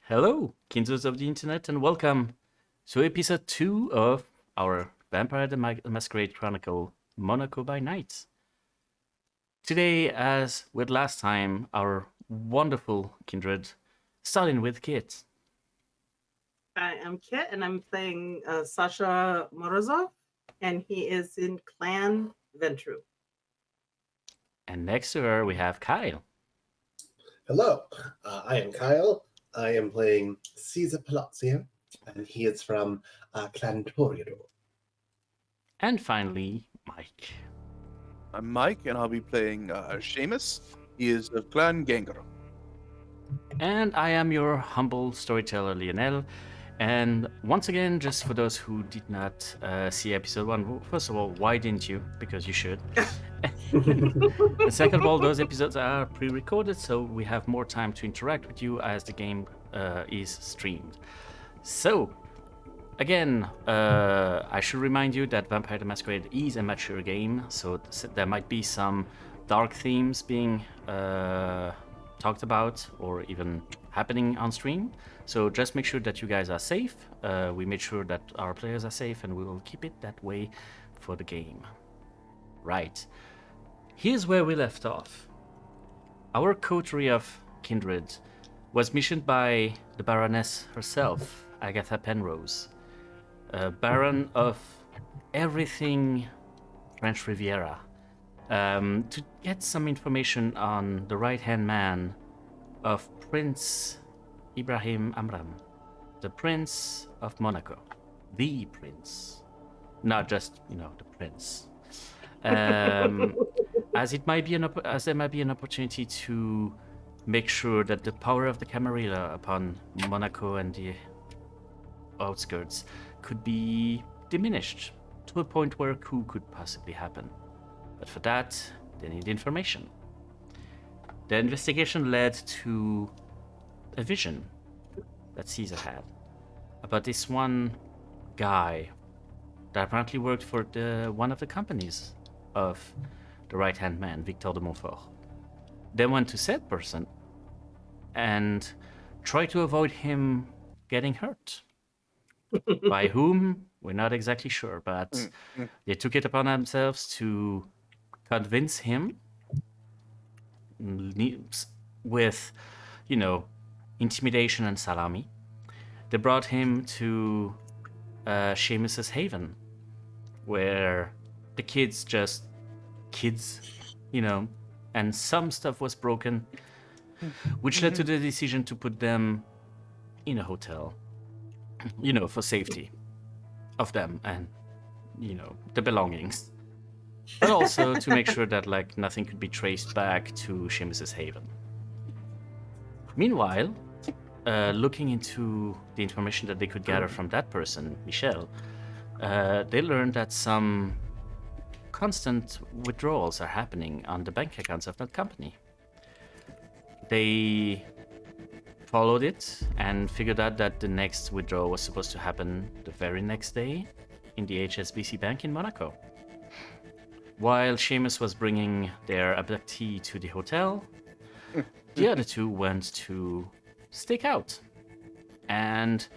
Hello, kindreds of the internet, and welcome to episode 2 of our Vampire the Masquerade Chronicle, Monaco by Night. Today, as with last time, our wonderful kindred, starting with Kit. I am Kit, and I'm playing Sasha Morozov, and he is in Clan Ventru. And next to her, we have Kyle. Hello, I am Kyle. I am playing Caesar Palazzo, and he is from Clan Toreador. And finally, Mike. I'm Mike, and I'll be playing Seamus. He is of Clan Gangaro. And I am your humble storyteller, Lionel. And once again, just for those who did not see episode 1, first of all, why didn't you? Because you should. And second of all, those episodes are pre-recorded, so we have more time to interact with you as the game is streamed. So, again, I should remind you that Vampire the Masquerade is a mature game, so there might be some dark themes being talked about or even happening on stream. So just make sure that you guys are safe. We made sure that our players are safe, and we will keep it that way for the game. Right. Here's where we left off. Our coterie of kindred was missioned by the Baroness herself, Agatha Penrose, Baron of everything French Riviera, to get some information on the right-hand man of Prince Ibrahim Amram, the Prince of Monaco, the Prince, not just the Prince. As there might be an opportunity to make sure that the power of the Camarilla upon Monaco and the outskirts could be diminished to a point where a coup could possibly happen. But for that, they need information. The investigation led to a vision that Caesar had about this one guy that apparently worked for one of the companies of the right-hand man, Victor de Montfort. They went to said person and tried to avoid him getting hurt. By whom, we're not exactly sure, but they took it upon themselves to convince him with, intimidation and salami. They brought him to Seamus's haven, where the kids, and some stuff was broken, which led to the decision to put them in a hotel, for safety of them and, the belongings. But also to make sure that, nothing could be traced back to Seamus's haven. Meanwhile, looking into the information that they could gather from that person, Michel, they learned that some constant withdrawals are happening on the bank accounts of that company. They followed it and figured out that the next withdrawal was supposed to happen the very next day in the HSBC Bank in Monaco. While Seamus was bringing their abductee to the hotel, the other two went to stake out. And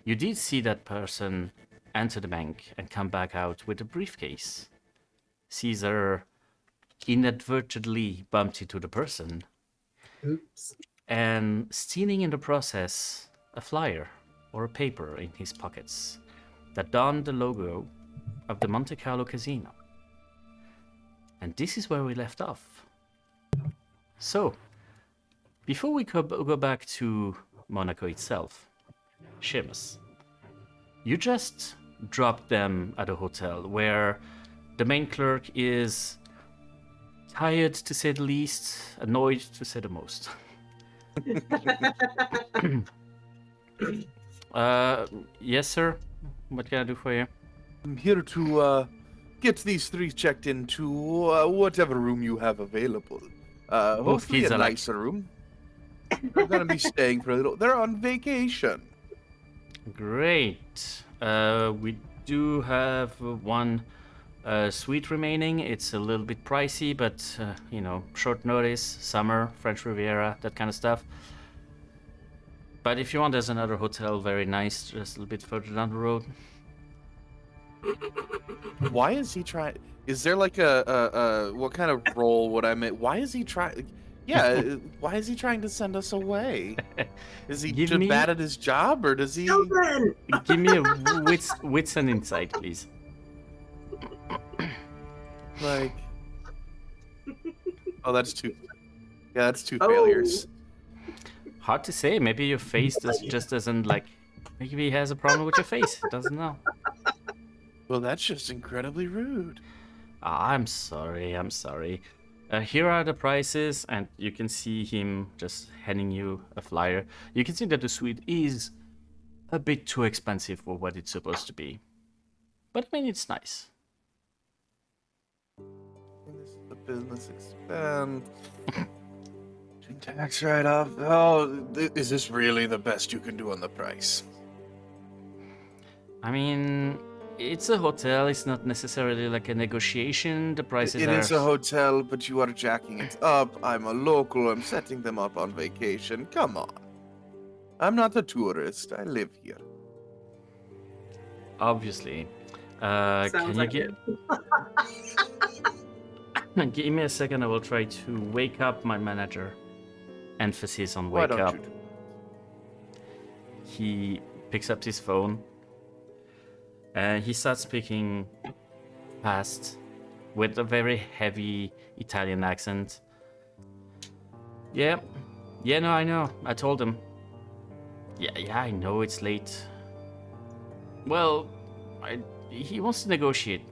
you did see that person enter the bank and come back out with a briefcase. Caesar inadvertently bumped into the person. Oops. And stealing in the process a flyer or a paper in his pockets that donned the logo of the Monte Carlo Casino. And this is where we left off. So, before we go back to Monaco itself, Seamus, you just dropped them at a hotel where the main clerk is tired to say the least, annoyed to say the most. Yes, sir. What can I do for you? I'm here to get these three checked into whatever room you have available. Hopefully kids a are like- nicer room. They're gonna be staying for a little. They're on vacation. Great. We do have one suite remaining. It's a little bit pricey, but short notice, summer, French Riviera, that kind of stuff. But if you want, there's another hotel, very nice, just a little bit further down the road. Why is he trying? Is there like a what kind of role would I make? Why is he trying? Yeah, why is he trying to send us away? Is he Give just me- bad at his job, or does he? Children! Give me a wits and insight, please. Like, oh, that's two. Yeah, that's two Oh. failures. Hard to say. Maybe your face just doesn't like. Maybe he has a problem with your face. Doesn't know. Well, that's just incredibly rude. I'm sorry. I'm sorry. Here are the prices, and you can see him just handing you a flyer. You can see that the suite is a bit too expensive for what it's supposed to be. But I mean, it's nice. This is a business expense. Tax write-off. Oh, is this really the best you can do on the price? I mean, it's a hotel. It's not necessarily like a negotiation. The prices It are... is a hotel, but you are jacking it up. I'm a local. I'm setting them up on vacation. Come on. I'm not a tourist. I live here. Obviously. Sounds Can you like get... Give me a second. I will try to wake up my manager. Emphasis on Why wake don't up. you do? He picks up his phone and he starts speaking fast with a very heavy Italian accent. Yeah, no, I know. I told him. Yeah, I know it's late. Well, he wants to negotiate.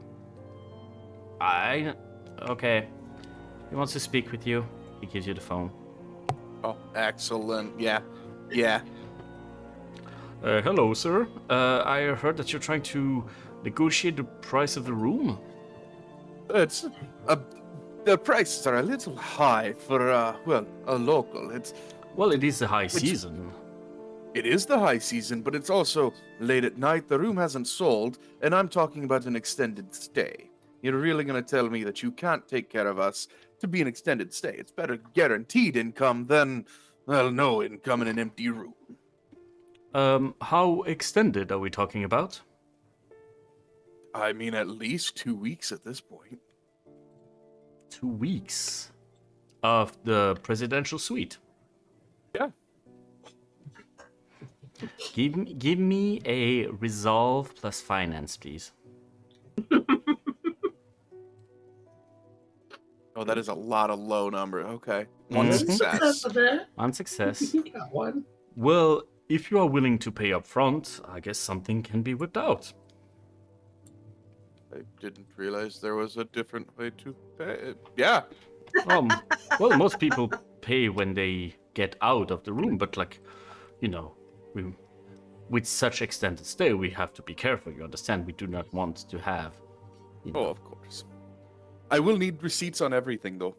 Okay. He wants to speak with you. He gives you the phone. Oh, excellent. Yeah. Hello, sir. I heard that you're trying to negotiate the price of the room. It's the prices are a little high for a local. Well, it is the high season. It is the high season, but it's also late at night. The room hasn't sold, and I'm talking about an extended stay. You're really going to tell me that you can't take care of us to be an extended stay? It's better guaranteed income than, well, no income in an empty room. How extended are we talking about? I mean, at least 2 weeks at this point. 2 weeks of the presidential suite. Yeah. Give me a resolve plus finance, please. Oh, that is a lot of low number. Okay. One Mhm. success. On success. You got one. Well, if you are willing to pay up front, I guess something can be whipped out. I didn't realize there was a different way to pay. Yeah. Well, most people pay when they get out of the room, but with such extended stay, we have to be careful. You understand? We do not want to have. Oh, of course. I will need receipts on everything, though.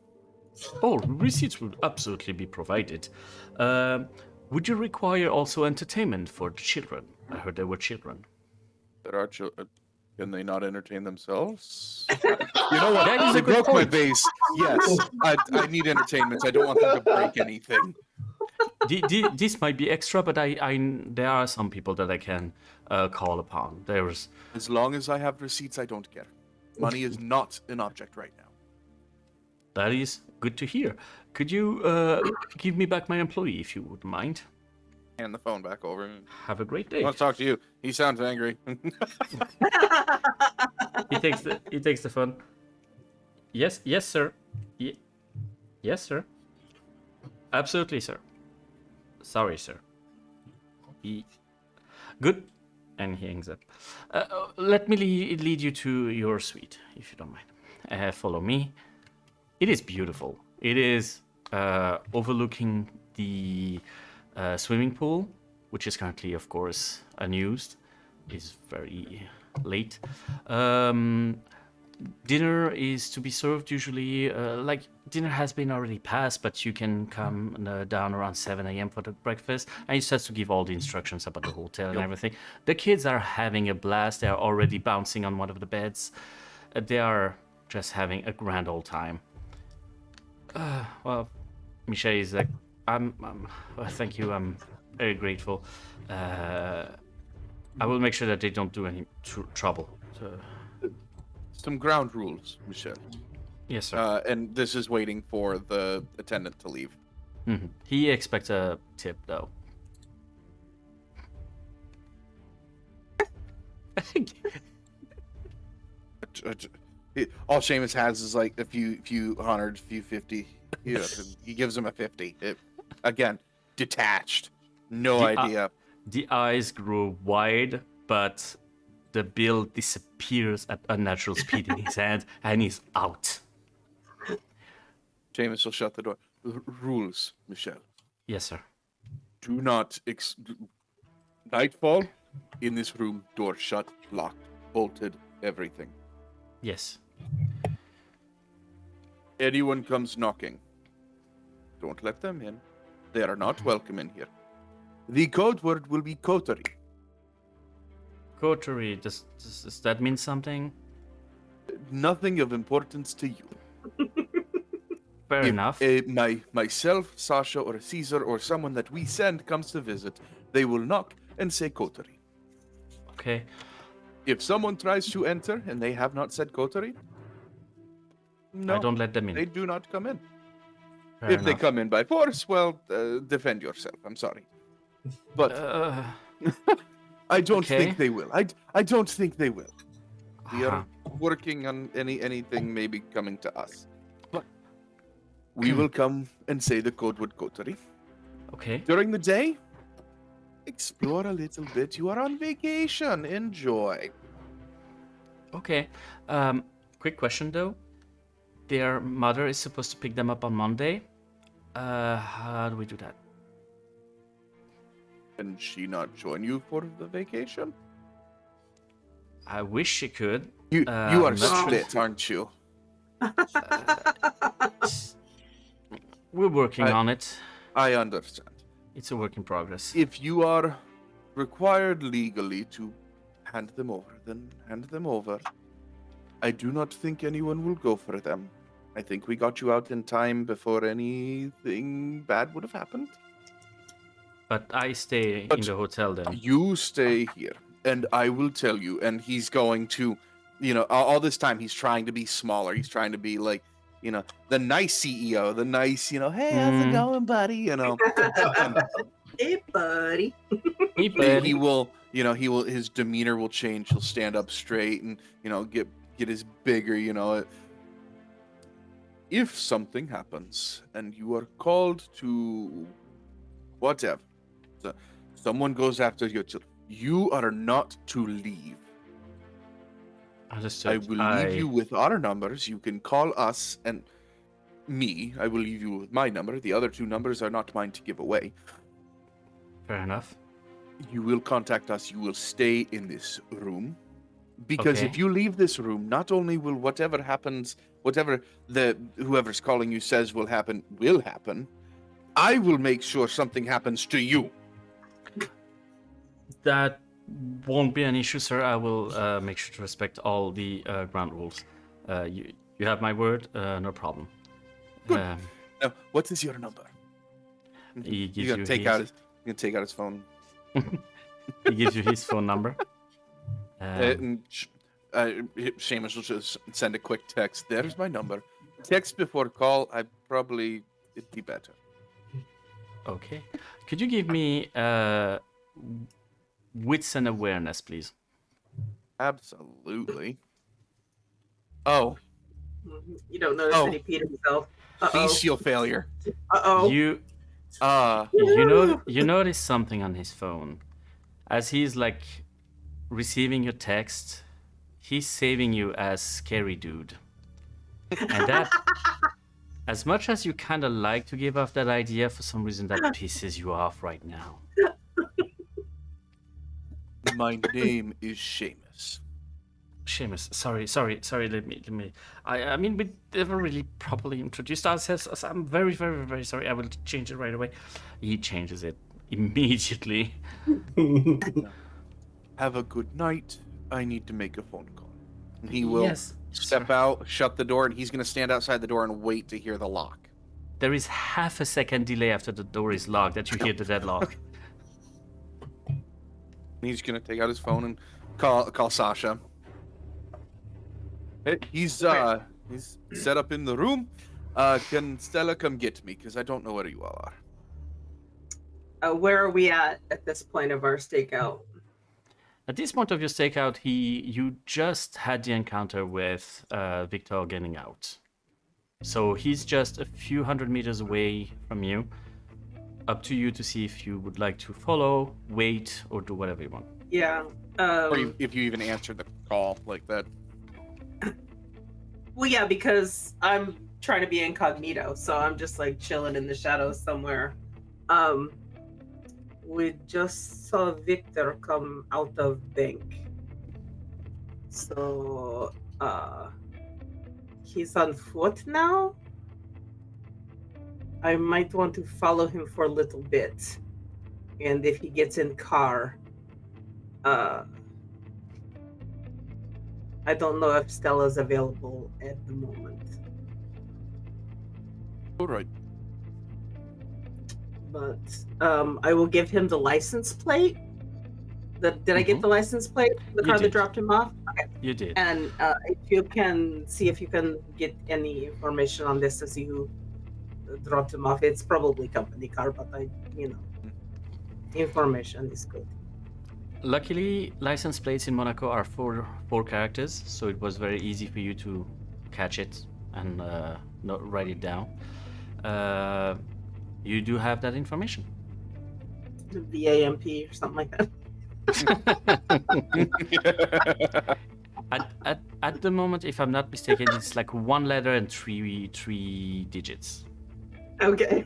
Oh, receipts would absolutely be provided. Would you require also entertainment for the children? I heard there were children. There are children. Can they not entertain themselves? You know what? That is a They good broke my point. base. Yes, I need entertainment. I don't want them to break anything. This might be extra, but there are some people that I can call upon. There's As long as I have receipts, I don't care. Money is not an object right now. that is good to hear. Could you give me back my employee if you wouldn't mind? Hand the phone back over. Have a great I day. want to talk to you. He sounds angry. He takes the phone. Yes, sir. Yes, sir. Absolutely, sir. Sorry, sir. Good. And he hangs up. Let me lead you to your suite, if you don't mind. Follow me. It is beautiful. It is overlooking the swimming pool, which is currently, of course, unused. It's very late. Dinner is to be served usually, dinner has been already passed, but you can come down around 7 a.m. for the breakfast. And he starts to give all the instructions about the hotel and everything. The kids are having a blast. They are already bouncing on one of the beds. They are just having a grand old time. Well, Michelle is like, thank you. very grateful. I will make sure that they don't do any trouble. So, Some ground rules, Michelle. yes, sir. And this is waiting for the attendant to leave. He expects a tip, though. All Seamus has is like a few hundred, few 50. He gives him a 50. Again, detached. No idea. The eyes grow wide, but the bill disappears at unnatural speed in his hand, and he's out. Seamus will shut the door. Rules, Michelle. Yes, sir. Do not nightfall in this room, door shut, locked, bolted, everything. Yes. Anyone comes knocking, don't let them in. They are not welcome in here. The code word will be coterie. Coterie, does that mean something? Nothing of importance to you. Fair enough. Myself, Sasha, or Caesar, or someone that we send comes to visit, they will knock and say coterie. Okay. If someone tries to enter and they have not said coterie, no, I don't let them in. they do not come in. Fair If they enough. come in by force, well, defend yourself. I'm sorry. But I don't okay. think they will. I don't think they will. We Uh-huh. are working on anything maybe coming to us. But we will come and say the code word coterie. Okay. During the day, explore a little bit. You are on vacation. Enjoy. Okay. Quick question though. Their mother is supposed to pick them up on Monday. How do we do that? Can she not join you for the vacation? I wish she could. You are not sure. split, aren't you? We're working on it. I understand. It's a work in progress. If you are required legally to hand them over, then hand them over. I do not think anyone will go for them. I think we got you out in time before anything bad would have happened. But I stay But in the hotel then. You stay here, and I will tell you. And he's going to, all this time he's trying to be smaller. He's trying to be like, the nice CEO, the nice, hey, how's it going, buddy? Hey, buddy. Hey, He buddy. will, his demeanor will change. He'll stand up straight and, get his bigger, If something happens and you are called to whatever, someone goes after your children, you are not to leave. Understood. I will leave you with our numbers. You can call us and me. I will leave you with my number. The other two numbers are not mine to give away. Fair enough. You will contact us. You will stay in this room. Because Okay. if you leave this room, not only will whatever happens, whatever whoever's calling you says will happen, I will make sure something happens to you. That won't be an issue, sir. I will make sure to respect all the ground rules. You have my word. No problem. Good. Now, what is your number? He gives He's you gonna take out his phone. he gives you his phone number. Seamus will just send a quick text. There's my number. Text before call. It'd be better. Okay. Could you give me wits and awareness, please? Absolutely. Oh, You don't notice that he peed himself. facial failure. Uh-oh. You notice something on his phone. As he's like receiving your text, he's saving you as scary dude. And that, as much as you kind of like to give off that idea, for some reason that pisses you off right now. My name is Seamus. Seamus, sorry. Let me. I mean, we never really properly introduced ourselves. So I'm very, very, very sorry. I will change it right away. He changes it immediately. Have a good night. I need to make a phone call. And he will Yes, step sir. out, shut the door, and he's going to stand outside the door and wait to hear the lock. There is half a second delay after the door is locked that you hear the deadlock. He's gonna take out his phone and call Sasha. Hey, he's set up in the room. Can Stella come get me? Because I don't know where you all are. Where are we at this point of our stakeout? At this point of your stakeout, you just had the encounter with Victor getting out. So he's just a few hundred meters away from you. Up to you to see if you would like to follow, wait, or do whatever you want. Yeah. Or if you even answer the call like that. Well, yeah, because I'm trying to be incognito, so I'm just like chilling in the shadows somewhere. We just saw Victor come out of bank. So, he's on foot now? I might want to follow him for a little bit. And if he gets in car, I don't know if Stella's available at the moment. All right. But I will give him the license plate. Did I get the license plate? The car that did. dropped him off? Okay. You did. And if you can see if you can get any information on this to see who dropped him off. It's probably company car, but information is good. Luckily, license plates in Monaco are four characters, so it was very easy for you to catch it and not write it down. You do have that information. The AMP or something like that. At the moment, if I'm not mistaken, it's like one letter and three digits. Okay.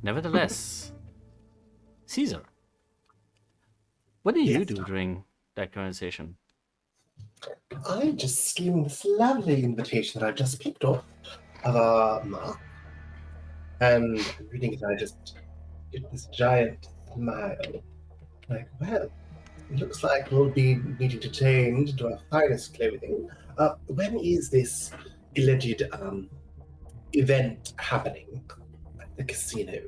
Nevertheless, Caesar, what did you Yes. do during that conversation? I'm just skimming this lovely invitation that I just picked up of Mark. And reading it, I just get this giant smile. Like, well, it looks like we'll be needing to change into our finest clothing. When is this alleged event happening at the casino?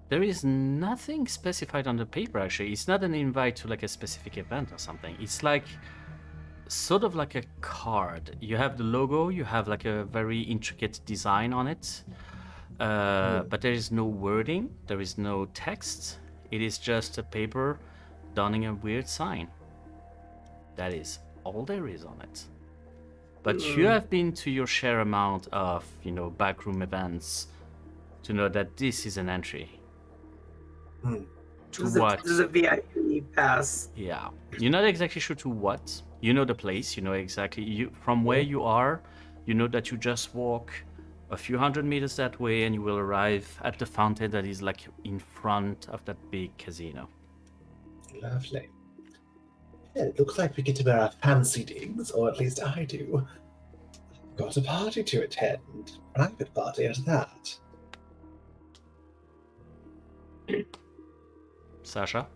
There is nothing specified on the paper, actually. It's not an invite to like a specific event or something. It's like sort of like a card. You have the logo, you have like a very intricate design on it. But there is no wording, there is no text. It is just a paper donning a weird sign. That is all there is on it. But you have been to your share amount of, backroom events to know that this is an entry. To what? This is a VIP pass. Yeah. You're not exactly sure to what. You know the place, you know exactly from where you are, you know that you just walk a few hundred meters that way and you will arrive at the fountain that is like in front of that big casino. Lovely. Yeah, it looks like we get to wear our fancy digs, or at least I do. I've got a party to attend. Private party at that. Sasha,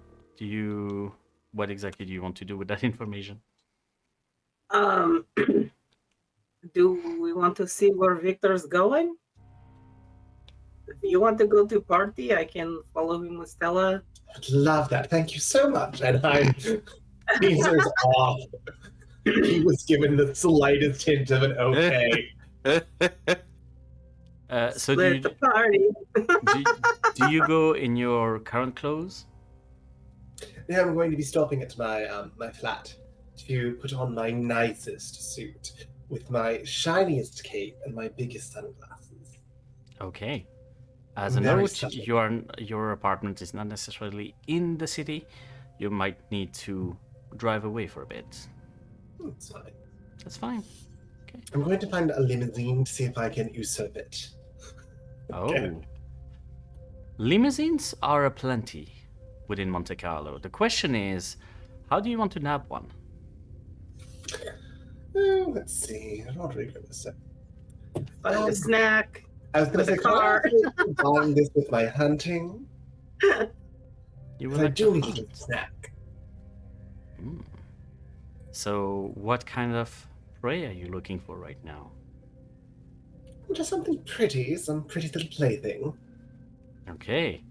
what exactly do you want to do with that information? Do we want to see where Victor's going? If you want to go to party, I can follow him with Stella. I'd love that. Thank you so much. And Caesar's off. He was given the slightest hint of an okay. So Split the party. do you go in your current clothes? Now I'm going to be stopping at my flat to put on my nicest suit with my shiniest cape and my biggest sunglasses. Okay. As a Very note, subtle. your apartment is not necessarily in the city. You might need to drive away for a bit. It's fine. That's fine. I'm going to find a limousine to see if I can usurp it. Oh. Okay. Limousines are aplenty within Monte Carlo. The question is, how do you want to nab one? Let's see. Rodrigo was so. Find a snack. I was going to With say, a car. combine this with my hunting. You Because will I like do to need a hunt. snack. So, what kind of prey are you looking for right now? Just something pretty, some pretty little plaything. Okay.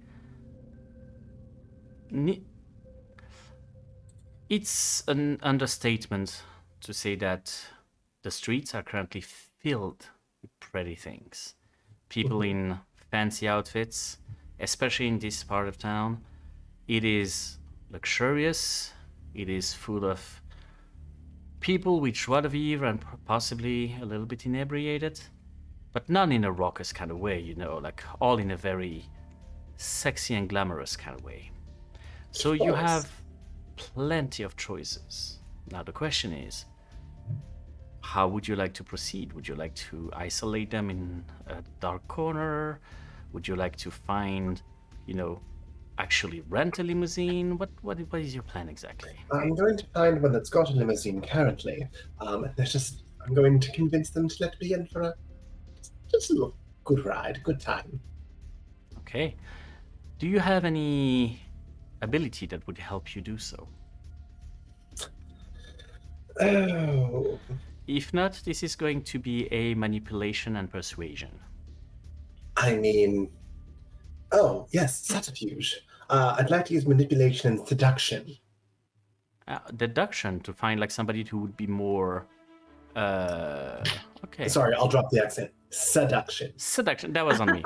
It's an understatement to say that the streets are currently filled with pretty things. People in fancy outfits, especially in this part of town. It is luxurious. It is full of people with joie de vivre and possibly a little bit inebriated, but not in a raucous kind of way, like all in a very sexy and glamorous kind of way. So you have plenty of choices. Now the question is, how would you like to proceed? Would you like to isolate them in a dark corner? Would you like to find, actually rent a limousine? What is your plan exactly? I'm going to find one that's got a limousine currently. I'm going to convince them to let me in for just a little good ride, good time. Okay. Do you have any ability that would help you do so? Oh. If not, this is going to be a manipulation and persuasion. Oh, yes, subterfuge. I'd like to use manipulation and seduction. Deduction to find somebody who would be more. Okay. Sorry, I'll drop the accent. Seduction. Seduction. That was on me.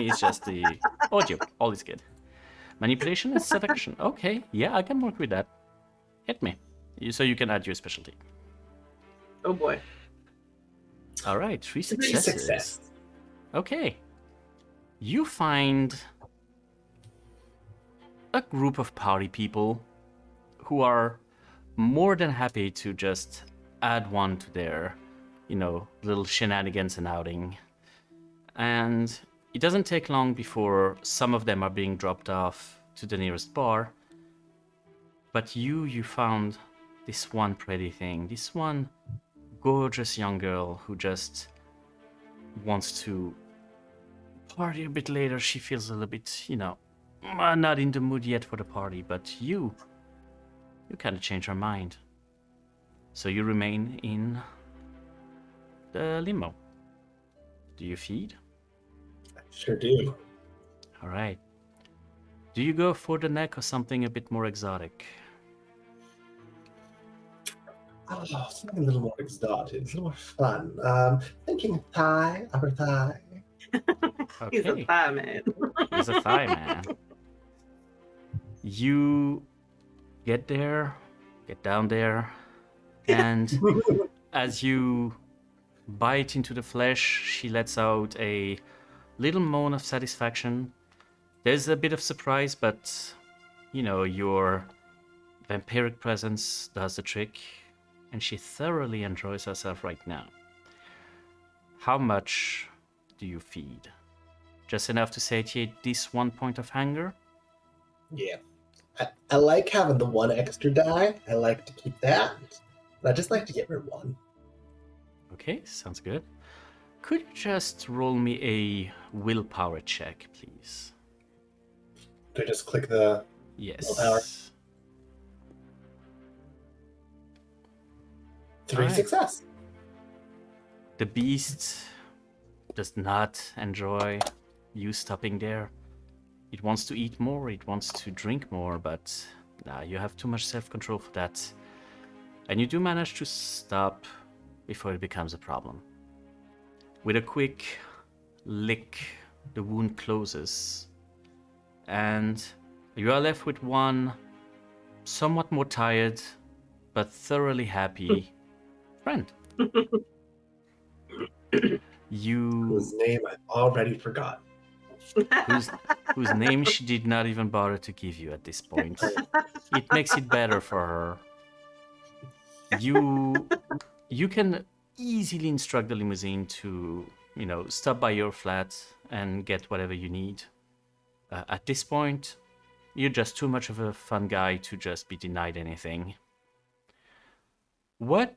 It's just the audio. All is good. Manipulation and seduction. Okay. Yeah, I can work with that. Hit me. So you can add your specialty. Oh boy. All right. 3 successes. Success. Okay. You find a group of party people who are more than happy to just add one to their, little shenanigans and outing. And it doesn't take long before some of them are being dropped off to the nearest bar. But you found this one pretty thing, this one gorgeous young girl who just wants to party a bit later. She feels a little bit, not in the mood yet for the party, but you kind of change her mind. So you remain in the limo. Do you feed? I sure do. All right. Do you go for the neck or something a bit more exotic? Oh, something a little more exotic, a little more fun. Thinking thigh, upper thigh. He's a Okay. thigh man. He's a thigh man. You get down there, and as you bite into the flesh, she lets out a little moan of satisfaction. There's a bit of surprise, but your vampiric presence does the trick, and she thoroughly enjoys herself right now. How much do you feed? Just enough to satiate this one point of hunger? Yeah. I like having the one extra die. I like to keep that. But I just like to get rid of one. Okay, sounds good. Could you just roll me a willpower check, please? Do I just click the... Yes. Willpower. 3 Alright. success. The beast does not enjoy you stopping there. It wants to eat more, it wants to drink more, but you have too much self-control for that. And you do manage to stop before it becomes a problem. With a quick lick, the wound closes, and you are left with one somewhat more tired, but thoroughly happy friend. Whose name I've already forgotten. whose name she did not even bother to give you at this point. It makes it better for her. You can easily instruct the limousine to, stop by your flat and get whatever you need. At this point, you're just too much of a fun guy to just be denied anything. What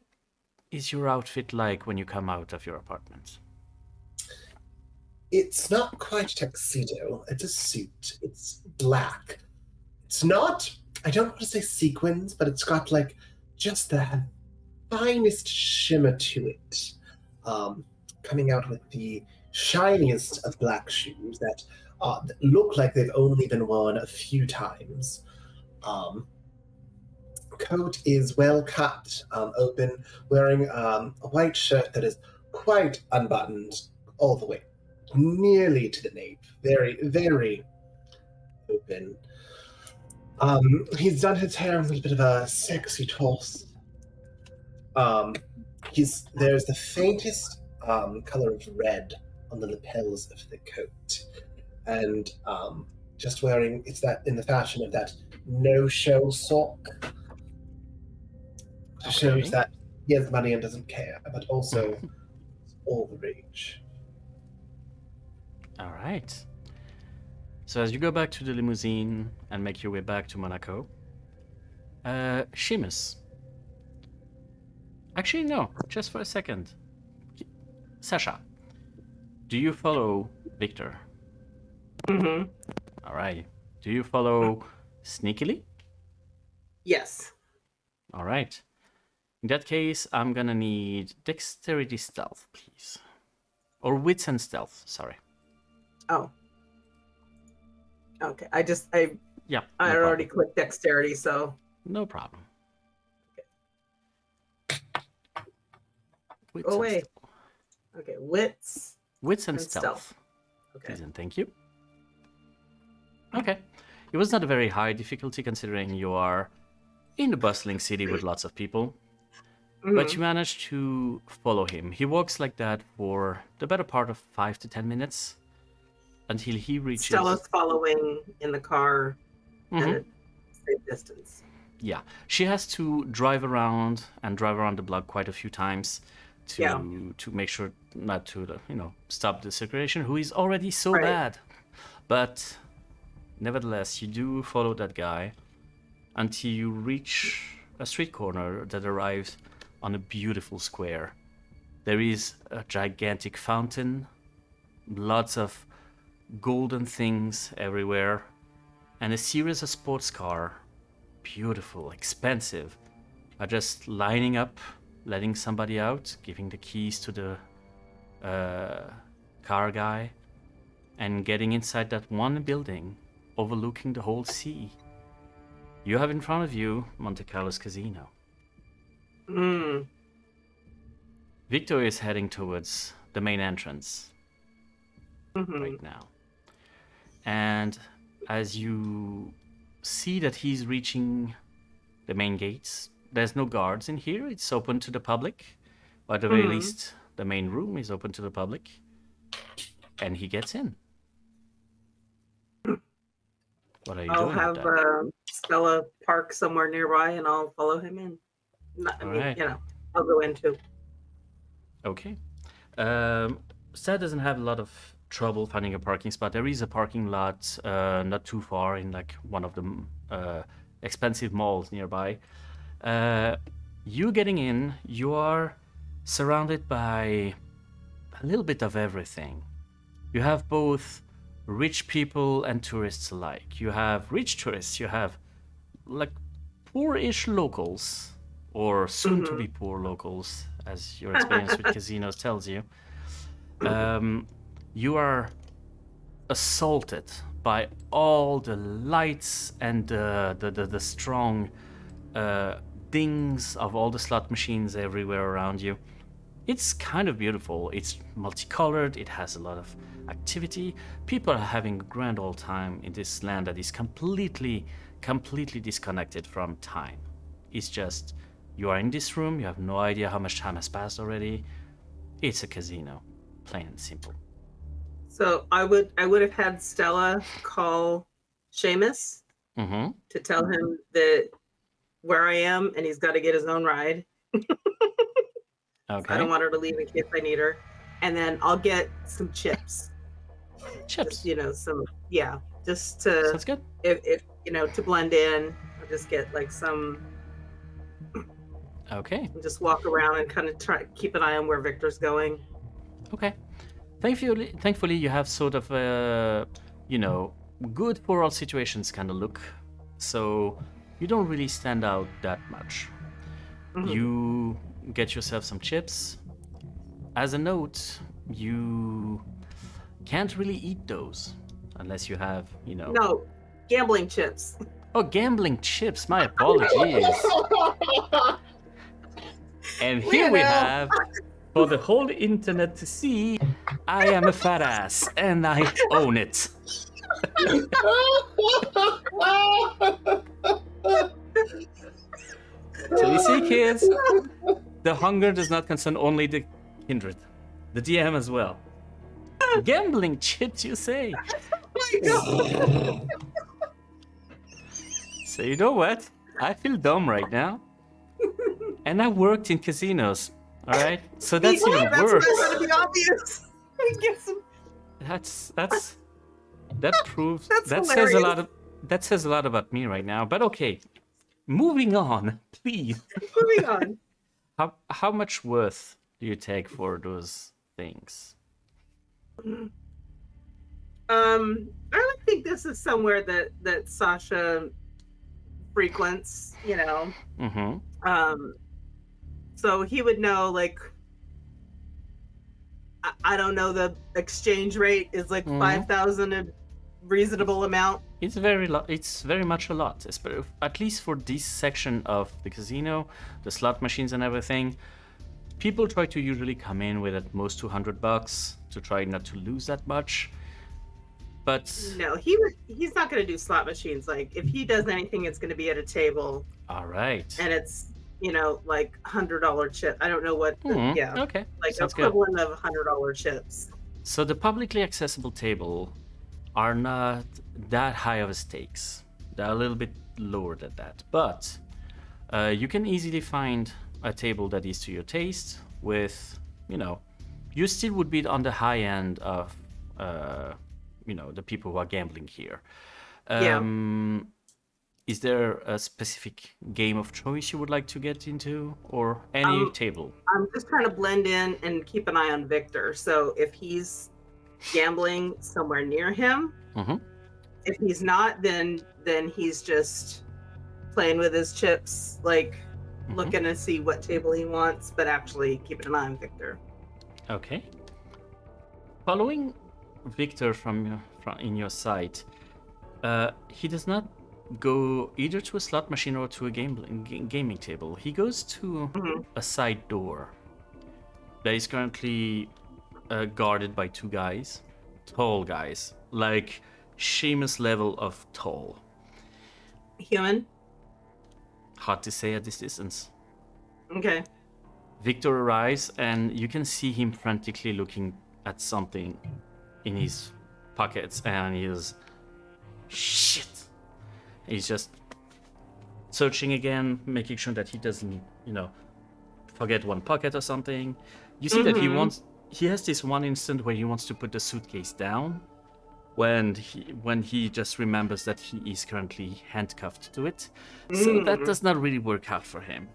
is your outfit like when you come out of your apartment? It's not quite a tuxedo. It's a suit. It's black. It's not, I don't want to say sequins, but it's got just the finest shimmer to it. Coming out with the shiniest of black shoes that look like they've only been worn a few times. Coat is well cut, open, wearing a white shirt that is quite unbuttoned all the way, nearly to the nape. Very, very open. He's done his hair in a little bit of a sexy toss. There's the faintest color of red on the lapels of the coat, and just wearing it's in the fashion of that no-show sock. Shows that he has money and doesn't care, but also all the rage. All right. So as you go back to the limousine and make your way back to Monaco, Seamus. Actually, no, just for a second. Sasha, do you follow Victor? Mm-hmm. All right. Do you follow sneakily? Yes. All right. In that case, I'm gonna need dexterity stealth, please. Or wits and stealth, sorry. Oh. Okay. I Yeah. I no already problem. clicked dexterity, so No problem. Wits oh and wait. stealth. Okay, wits. Wits and and stealth. stealth. Okay. Please and thank you. Okay. It was not a very high difficulty considering you are in a bustling city with lots of people. But you managed to follow him. He walks like that for the better part of 5 to 10 minutes until he reaches. Stella's following in the car at a safe distance. Yeah, she has to drive around the block quite a few times to make sure not to stop the circulation, who is already so Right. bad. But nevertheless, you do follow that guy until you reach a street corner that arrives on a beautiful square. There is a gigantic fountain, lots of golden things everywhere, and a series of sports cars, beautiful, expensive, are just lining up, letting somebody out, giving the keys to the car guy, and getting inside that one building overlooking the whole sea. You have in front of you Monte Carlo's casino. Victor is heading towards the main entrance right now. And as you see that he's reaching the main gates, there's no guards in here. It's open to the public. Or at the very least, the main room is open to the public. And he gets in. What are you I'll doing have with that? Stella park somewhere nearby, and I'll follow him in. Alright. I'll go in too. Okay. Stella doesn't have a lot of trouble finding a parking spot. There is a parking lot not too far in like one of the expensive malls nearby. You getting in, you are surrounded by a little bit of everything. You have both rich people and tourists alike. You have rich tourists, you have like poor-ish locals, or soon-to-be poor locals, as your experience with casinos tells you. You are assaulted by all the lights and the strong dings of all the slot machines everywhere around you. It's kind of beautiful. It's multicolored. It has a lot of activity. People are having a grand old time in this land that is completely disconnected from time. It's just, you are in this room, you have no idea how much time has passed already. It's a casino, plain and simple. So I would have had Stella call Seamus to tell him that where I am, and he's got to get his own ride. Okay. I don't want her to leave in case I need her. And then I'll get some chips. Chips. Just, just Sounds good. if to blend in. I'll just get like some. Okay. Just walk around and kind of try keep an eye on where Victor's going. Okay. Thankfully, you have sort of a, good for all situations kind of look, so you don't really stand out that much. You get yourself some chips. As a note, you can't really eat those unless you have, No, gambling chips. Oh, gambling chips. My apologies. And here we have, for the whole internet to see, I am a fat ass, and I own it. So you see, kids, the hunger does not concern only the kindred, the DM as well. Gambling chips, you say? So you know what? I feel dumb right now. And I worked in casinos, all right? So that's even worse. That's going to be obvious. That proves That's that hilarious. says a lot about me right now. But okay, moving on, please. Moving on. How much worth do you take for those things? I would think this is somewhere that Sasha frequents, Mm-hmm. So he would know, like, I don't know, the exchange rate is like 5,000 a reasonable amount. It's very much a lot, at least for this section of the casino, the slot machines and everything. People try to usually come in with at most $200 to try not to lose that much. But No, he's not going to do slot machines. Like, if he does anything, it's going to be at a table. all right. And it's, like $100 chip. I don't know what, Okay. like Sounds good. equivalent of $100 chips. So the publicly accessible table are not that high of a stakes. They're a little bit lower than that. But you can easily find a table that is to your taste with, you still would be on the high end of, the people who are gambling here. Is there a specific game of choice you would like to get into, or any table? I'm just trying to blend in and keep an eye on Victor. So if he's gambling somewhere near him, if he's not, then he's just playing with his chips, like looking to see what table he wants, but actually keeping an eye on Victor. Okay. Following Victor from in your sight, he does not go either to a slot machine or to a gaming table. He goes to a side door that is currently guarded by two guys, tall guys, like Seamus level of tall. Human? Hard to say at this distance. Okay. Victor arrives, and you can see him frantically looking at something in his pockets, and he is shit. He's just searching again, making sure that he doesn't, forget one pocket or something. You see that he has this one instant where he wants to put the suitcase down when he just remembers that he is currently handcuffed to it. So that does not really work out for him.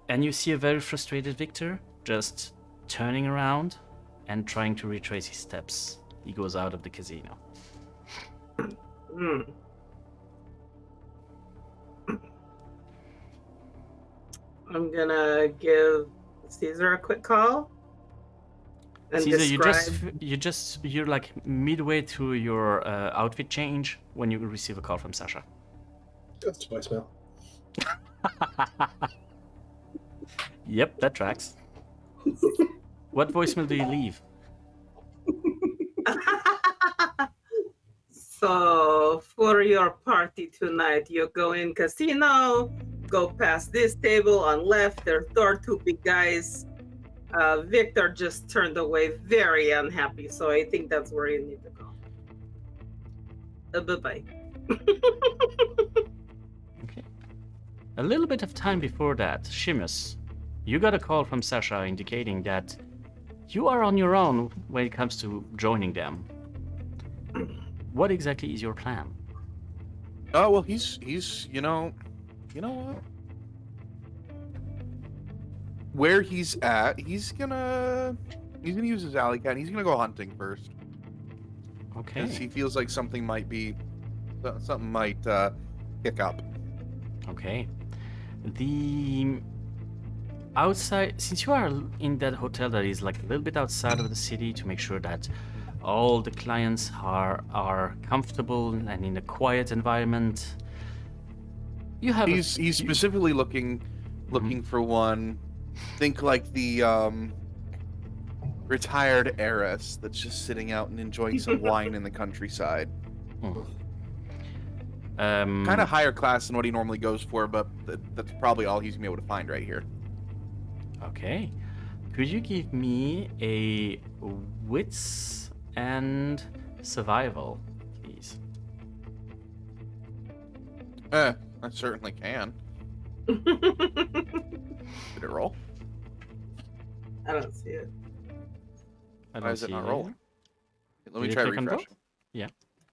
And you see a very frustrated Victor just turning around and trying to retrace his steps. He goes out of the casino. I'm gonna give Caesar a quick call. And Caesar, you're like midway through your outfit change when you receive a call from Sasha. That's voicemail. Yep, that tracks. What voicemail do you leave? So, for your party tonight, you go in casino, go past this table on left, there are two big guys. Victor just turned away, very unhappy, so I think that's where you need to go. Bye-bye. Okay. A little bit of time before that, Seamus, you got a call from Sasha indicating that you are on your own when it comes to joining them. What exactly is your plan? Oh, well, he's you know what? Where he's at, he's gonna use his alley cat. He's gonna go hunting first. Okay. Because he feels like something might kick up. Okay. outside, since you are in that hotel that is like a little bit outside of the city, to make sure that all the clients are comfortable and in a quiet environment, you have. He's specifically looking for one. Think like the retired heiress that's just sitting out and enjoying some wine in the countryside. Kind of higher class than what he normally goes for, but that's probably all he's gonna be able to find right here. Okay. Could you give me a wits and survival, please? I certainly can. Did it roll? I don't see it. Why is it not rolling? Let me Did you try click on both? refreshing. Yeah.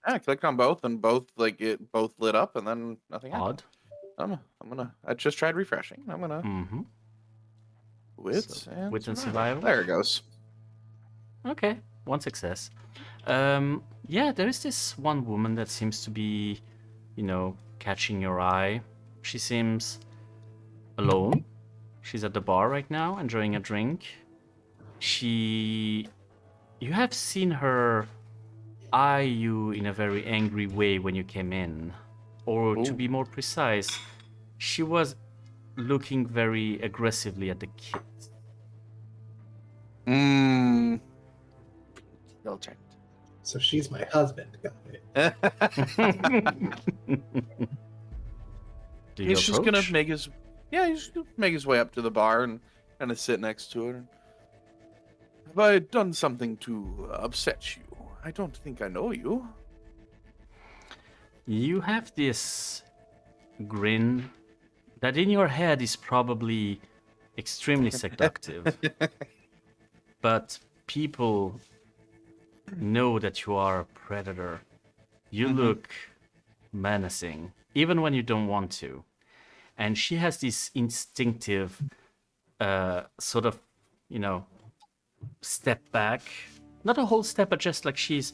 I clicked on both, and both lit up, and then nothing happened. Odd. I just tried refreshing. I'm gonna Mm-hmm. wits So, and wits and survival. survival. There it goes. Okay, one success. Yeah, there is this one woman that seems to be, catching your eye. She seems alone. She's at the bar right now, enjoying a drink. You have seen her eye you in a very angry way when you came in. Or to Ooh. be more precise, she was looking very aggressively at the kids. Spell checked. So she's my husband. Got it. Do you He's just gonna approach? he's gonna make his way up to the bar and kind of sit next to her. Have I done something to upset you? I don't think I know you. You have this grin that in your head is probably extremely seductive. But people know that you are a predator. You look menacing, even when you don't want to. And she has this instinctive sort of, step back. Not a whole step, but just like she's,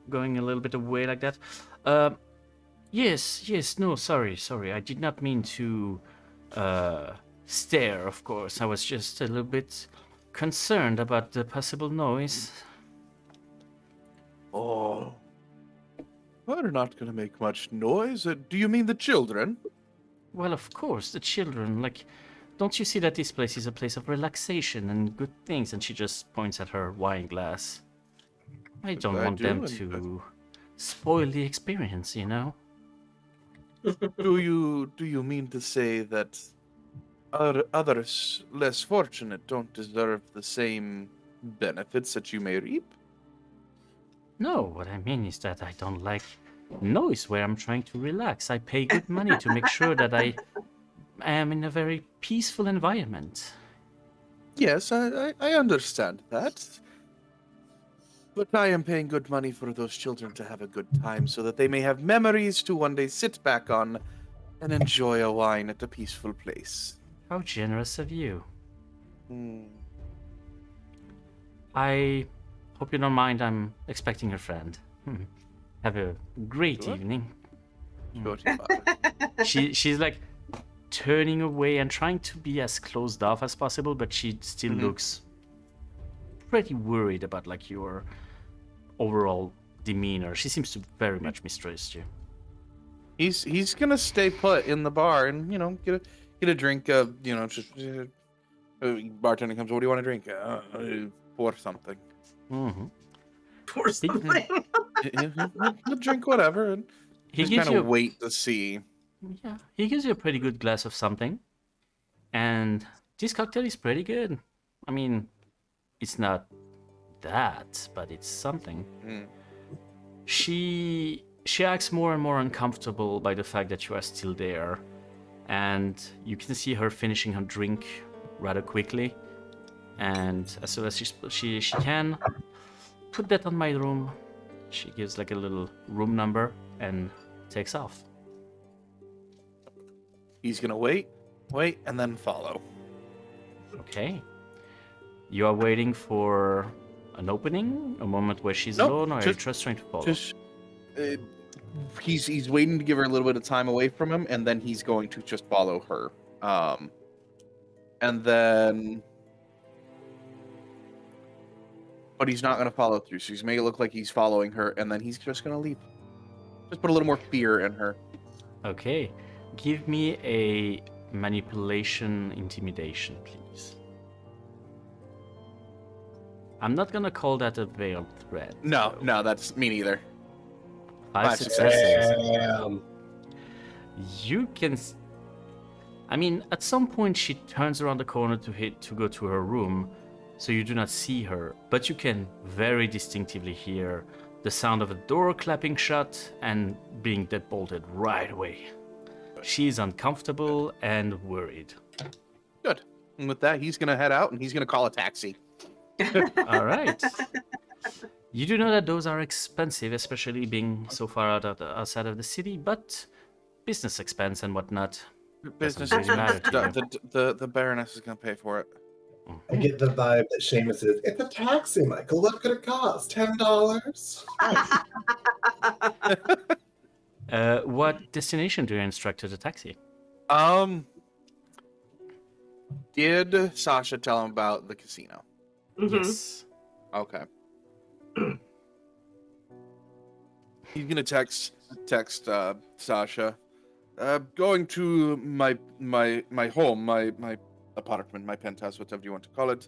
going a little bit away like that. Yes, no, sorry. I did not mean to stare, of course. I was just a little bit concerned about the possible noise. Oh. We're not gonna make much noise. Do you mean the children? Well, of course, the children, don't you see that this place is a place of relaxation and good things? And she just points at her wine glass. I don't want them to spoil the experience, Do you mean to say that others less fortunate don't deserve the same benefits that you may reap? No, what I mean is that I don't like noise where I'm trying to relax. I pay good money to make sure that I am in a very peaceful environment. Yes, I understand that. But I am paying good money for those children to have a good time so that they may have memories to one day sit back on and enjoy a wine at a peaceful place. How generous of you. Hmm. I hope you don't mind, I'm expecting your friend. Have a great Sure. evening. Sure, Father. She's like turning away and trying to be as closed off as possible, but she still looks pretty worried about your overall demeanor. She seems to very much mistrust you. He's gonna stay put in the bar and get a drink. Bartender comes. What do you want to drink? Pour something. Mm-hmm. Pour something. He'll drink whatever and He just gives kind you of wait to see. Yeah, he gives you a pretty good glass of something, and this cocktail is pretty good. I mean, it's not that, but it's something. Mm. She acts more and more uncomfortable by the fact that you are still there, and you can see her finishing her drink rather quickly. And as soon as she can, put that on my room. She gives a little room number and takes off. He's gonna wait, and then follow. Okay. You are waiting for an opening, a moment where she's Nope, alone, or are you just trying to follow? He's waiting to give her a little bit of time away from him, and then he's going to just follow her. and then, but he's not going to follow through. So he's made it look like he's following her, and then he's just going to leave. Just put a little more fear in her. Okay. Give me a manipulation intimidation, please. I'm not gonna call that a veiled threat. No, that's me neither. 5 successes. successes. You can. I mean, at some point she turns around the corner to go to her room, so you do not see her, but you can very distinctively hear the sound of a door clapping shut and being deadbolted right away. She's uncomfortable and worried. Good. And with that, he's gonna head out and he's gonna call a taxi. All right. You do know that those are expensive, especially being so far outside of the city, but business expense and whatnot. Business Doesn't really matter to you. the Baroness is gonna pay for it. I get the vibe that Seamus is, it's a taxi, Michael. What could it cost? $10? What destination do you instruct to the taxi? Did Sasha tell him about the casino? Mm-hmm. Yes. Okay. He's gonna text Sasha. Going to my home, my apartment, my penthouse, whatever you want to call it.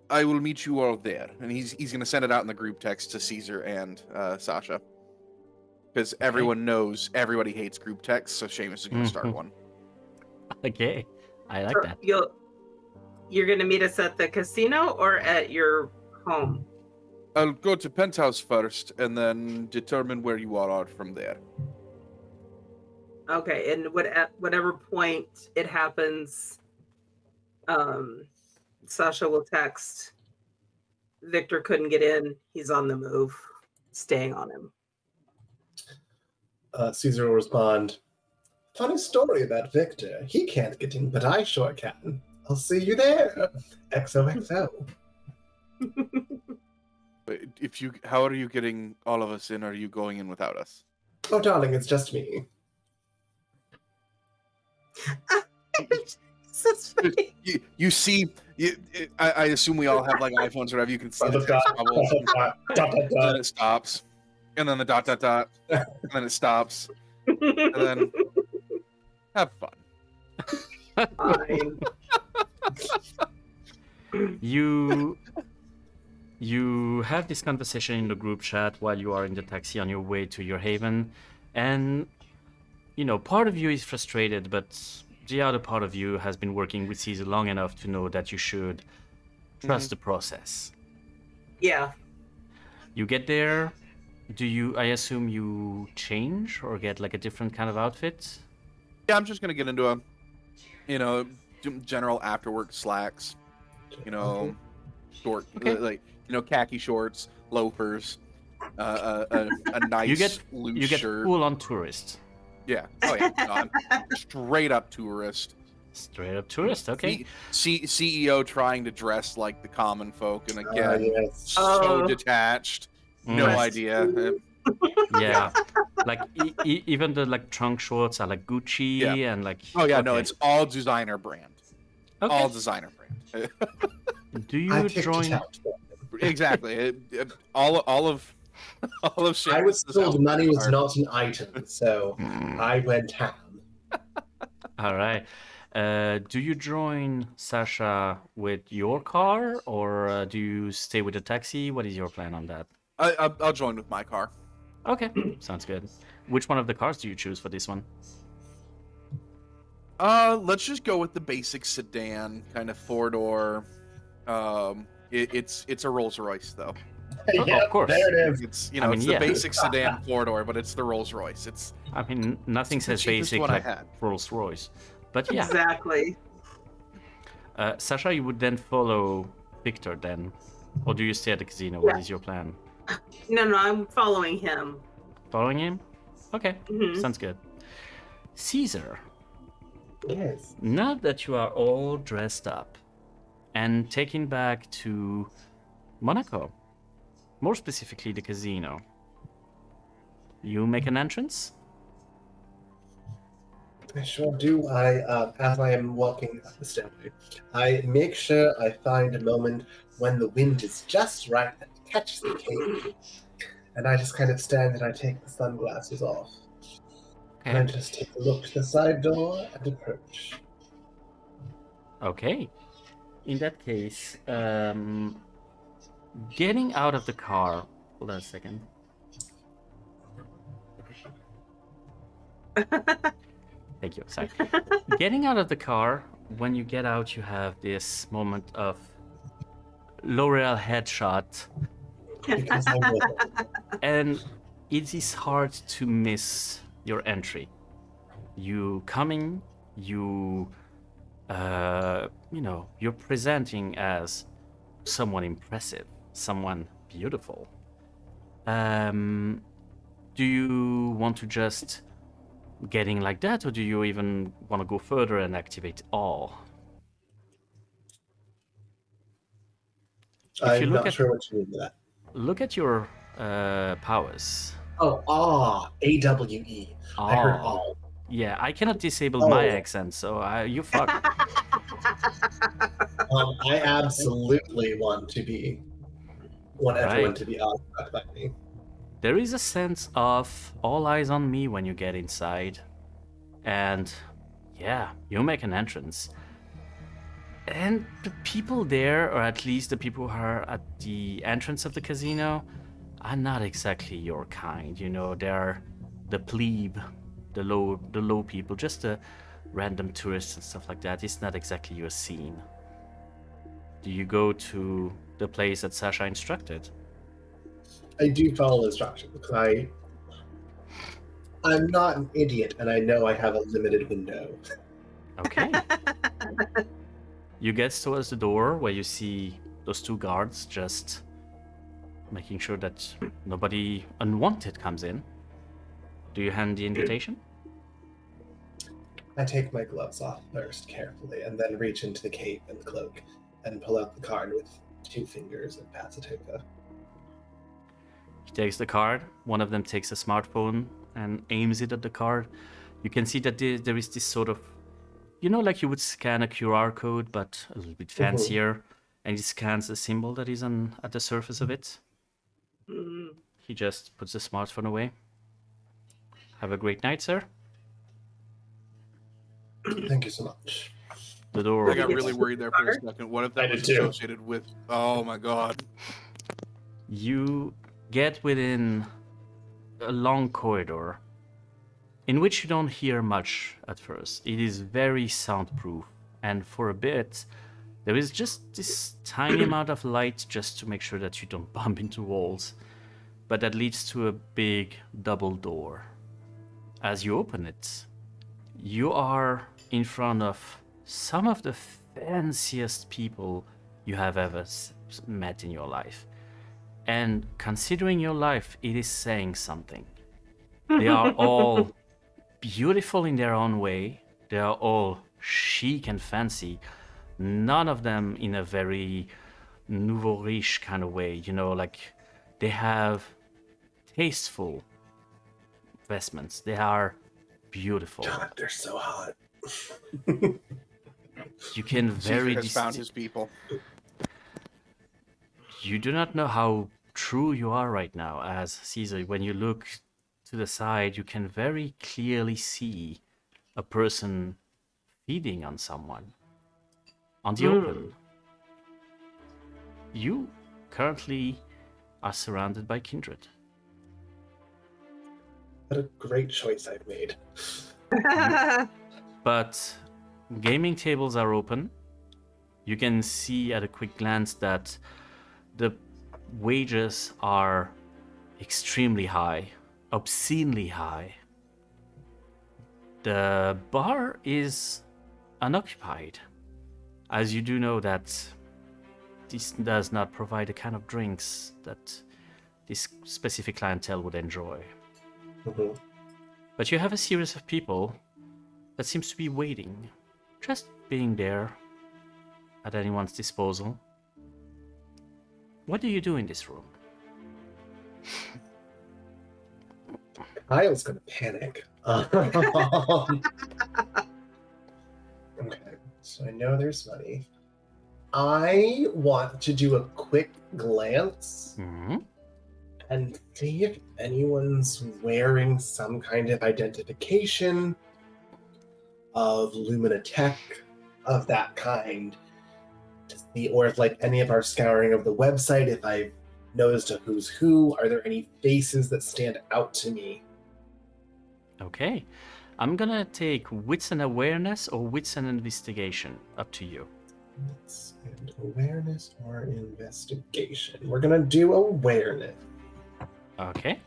I will meet you all there, and he's gonna send it out in the group text to Caesar and Sasha, because everyone knows everybody hates group texts, so Seamus is gonna start one. Okay, I like that. You're gonna meet us at the casino or at your home? I'll go to penthouse first, and then determine where you all are from there. Okay, and at whatever point it happens, Sasha will text. Victor couldn't get in. He's on the move. Staying on him. Caesar will respond, funny story about Victor. He can't get in, but I sure can. I'll see you there. XOXO. How are you getting all of us in? Are you going in without us? Oh, darling, it's just me. That's funny. You see, I assume we all have like iPhones or whatever. You can see the text bubbles, and then it stops, and then the ... and then it stops, and then have fun. Fine. You have this conversation in the group chat while you are in the taxi on your way to your haven, and part of you is frustrated, but the other part of you has been working with Caesar long enough to know that you should trust the process. Yeah. You get there. I assume you change or get like a different kind of outfit? Yeah, I'm just gonna get into a, general after-work slacks, short, like khaki shorts, loafers, a nice loose shirt. You get full on tourist. Yeah. Oh yeah. No, I'm straight up tourist. Straight up tourist. Okay. CEO trying to dress like the common folk, and again, so Oh. detached. No idea. Yeah. Like even the trunk shorts are like Gucci and like. Oh yeah, no, it's all designer brand. Okay. All designer brand. Do you join? Exactly. All of Seamus' I was told money was are- not an item, so I went ham. All right. Do you join Sasha with your car, or do you stay with the taxi? What is your plan on that? I'll join with my car. Okay, sounds good. Which one of the cars do you choose for this one? Let's just go with the basic sedan, kind of 4-door. It's a Rolls Royce though. Yeah, of course. There it is. It's it's the basic sedan 4-door, but it's the Rolls Royce. It's Nothing It's the says cheapest basic one I like had. Rolls Royce. But yeah, Exactly. Sasha, you would then follow Victor then, or do you stay at the casino? What Yeah. is your plan? No, I'm following him. Following him? Okay, Mhm. sounds good. Caesar, Yes. now that you are all dressed up and taken back to Monaco, more specifically the casino, you make an entrance? I sure do. As I am walking up the stairway, I make sure I find a moment when the wind is just right and catches the cape. And I just kind of stand and I take the sunglasses off. And I Okay. just take a look to the side door and approach. Okay. In that case, getting out of the car. Hold on a second. Thank you. Sorry. Getting out of the car, when you get out, you have this moment of L'Oreal headshot, Because I will. and it is hard to miss your entry. You coming, you're presenting as someone impressive, someone beautiful. Do you want to just getting like that, or do you even want to go further and activate all? If you I'm look not at sure what you mean by that. look at your powers. Oh, AWE. I heard All. all. Yeah, I cannot disable my Oh. accent, so you fuck. I absolutely want everyone Right. to be awestruck by me. There is a sense of all eyes on me when you get inside, and yeah, you make an entrance. And the people there, or at least the people who are at the entrance of the casino, are not exactly your kind. You know, they're the plebe, the low people, just the random tourists and stuff like that. It's not exactly your scene. Do you go to the place that Sasha instructed? I do follow instructions because I'm not an idiot and I know I have a limited window. Okay. You get towards the door where you see those two guards just making sure that nobody unwanted comes in. Do you hand the invitation? I take my gloves off first carefully and then reach into the cape and cloak and pull out the card with 2 fingers and pass it over. He takes the card. One of them takes a smartphone and aims it at the card. You can see that there is this sort of, like you would scan a QR code, but a little bit fancier. And he scans the symbol that is at the surface of it. He just puts the smartphone away. Have a great night, sir. Thank you so much. The door I got opens. really worried there for a second. What if I that did was too. associated with? Oh my god! You get within a long corridor in which you don't hear much at first. It is very soundproof, and for a bit, there is just this tiny amount of light just to make sure that you don't bump into walls. But that leads to a big double door. As you open it, you are in front of some of the fanciest people you have ever met in your life. And considering your life, it is saying something. They are all beautiful in their own way. They are all chic and fancy. None of them in a very nouveau riche kind of way. Like they have tasteful vestments. They are beautiful. God, they're so hot. You can very Caesar has found his people. You do not know how true you are right now as Caesar. When you look to the side, you can very clearly see a person feeding on someone on the open. You currently are surrounded by kindred. What a great choice I've made. But gaming tables are open. You can see at a quick glance that the wages are extremely high, obscenely high. The bar is unoccupied, as you do know that this does not provide the kind of drinks that this specific clientele would enjoy. But you have a series of people that seems to be waiting, just being there at anyone's disposal. What do you do in this room? Kyle's gonna panic. so I know there's money. I want to do a quick glance and see if anyone's wearing some kind of identification of Lumina Tech, of that kind. To see, or if like any of our scouring of the website, if I've noticed a who's who, are there any faces that stand out to me? Okay. I'm gonna take wits and awareness or wits and investigation. Up to you. Wits and awareness or investigation. We're gonna do awareness. Okay.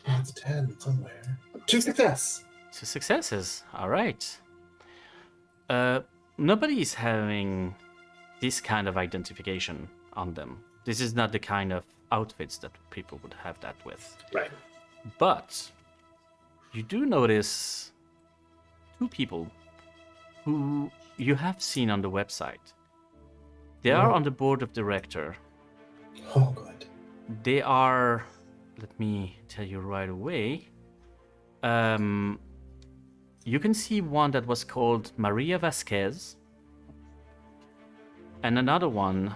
It's 10 somewhere. 2 success. 2 successes. All right. Nobody is having this kind of identification on them. This is not the kind of outfits that people would have that with. Right. But you do notice 2 people who you have seen on the website. They are on the board of director. Oh, good. They are, let me tell you right away. You can see one that was called Maria Vasquez, and another one,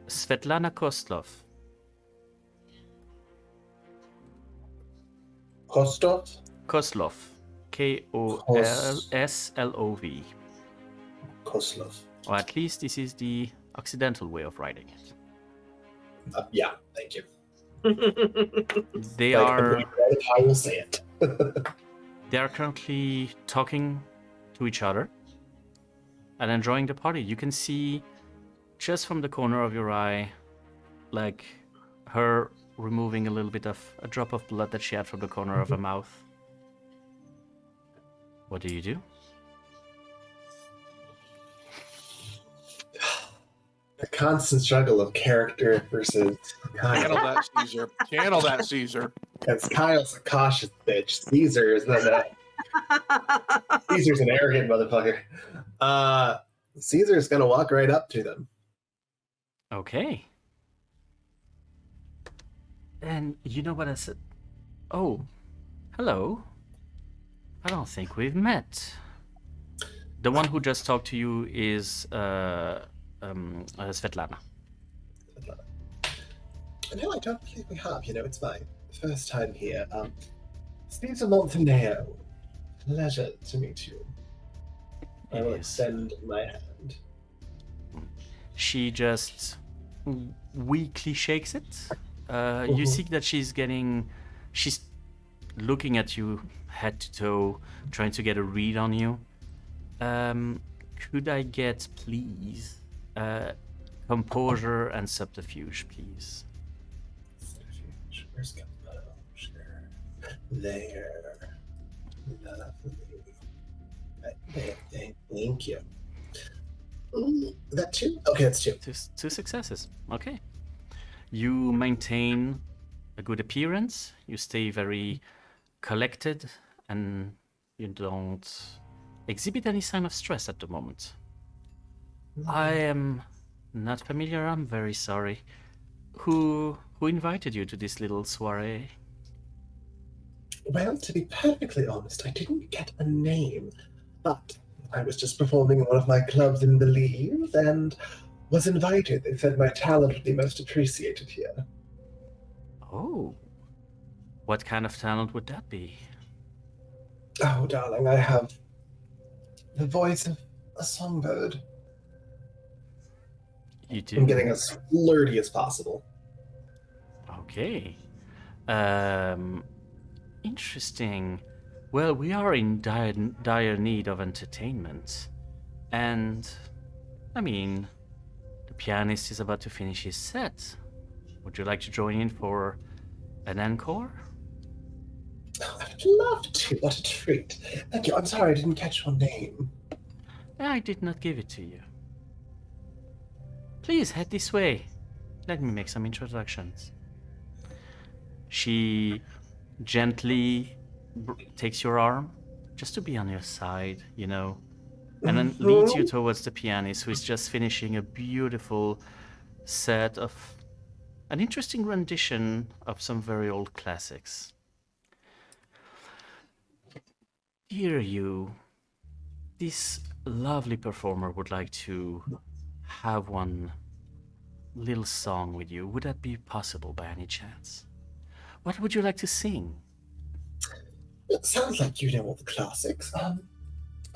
Svetlana Koslov. Kostov? Koslov. Koslov. Koslov. Or at least this is the Occidental way of writing it. Yeah, thank you. They Like, are. I will say it. They are currently talking to each other and enjoying the party. You can see just from the corner of your eye, like her removing a little bit of a drop of blood that she had from the corner of her mouth. What do you do? The constant struggle of character versus Channel Kyle. that, Caesar. Channel that, Caesar. Because Kyle's a cautious bitch. Caesar's Caesar's an arrogant motherfucker. Caesar's gonna walk right up to them. Okay. And you know what I said? Oh, hello. I don't think we've met. The one who just talked to you is Svetlana. No, I don't believe we have. You know, it's my first time here. Caesar Montenegro. Pleasure to meet you. I It will is. extend my hand. She just weakly shakes it. You see that she's looking at you head to toe, trying to get a read on you. Could I get, please, composure and subterfuge, please? Subterfuge. Where's composure? There. Lovely. Thank you. That 2? Okay, that's 2. Two successes. Okay. You maintain a good appearance. You stay very collected, and you don't exhibit any sign of stress at the moment. I am not familiar. I'm very sorry. Who invited you to this little soiree? Well, to be perfectly honest, I didn't get a name, but I was just performing in one of my clubs in Belize and was invited. They said my talent would be most appreciated here. Oh. What kind of talent would that be? Oh, darling, I have the voice of a songbird. You do? I'm getting as flirty as possible. Okay. Interesting. Well, we are in dire need of entertainment. And, I mean, the pianist is about to finish his set. Would you like to join in for an encore? Oh, I'd love to. What a treat. Thank you. I'm sorry I didn't catch your name. I did not give it to you. Please head this way. Let me make some introductions. She gently takes your arm, just to be on your side, you know, and then leads you towards the pianist, who is just finishing a beautiful set of an interesting rendition of some very old classics. Dear you, this lovely performer would like to have one little song with you. Would that be possible by any chance? What would you like to sing? It sounds like you know all the classics. Are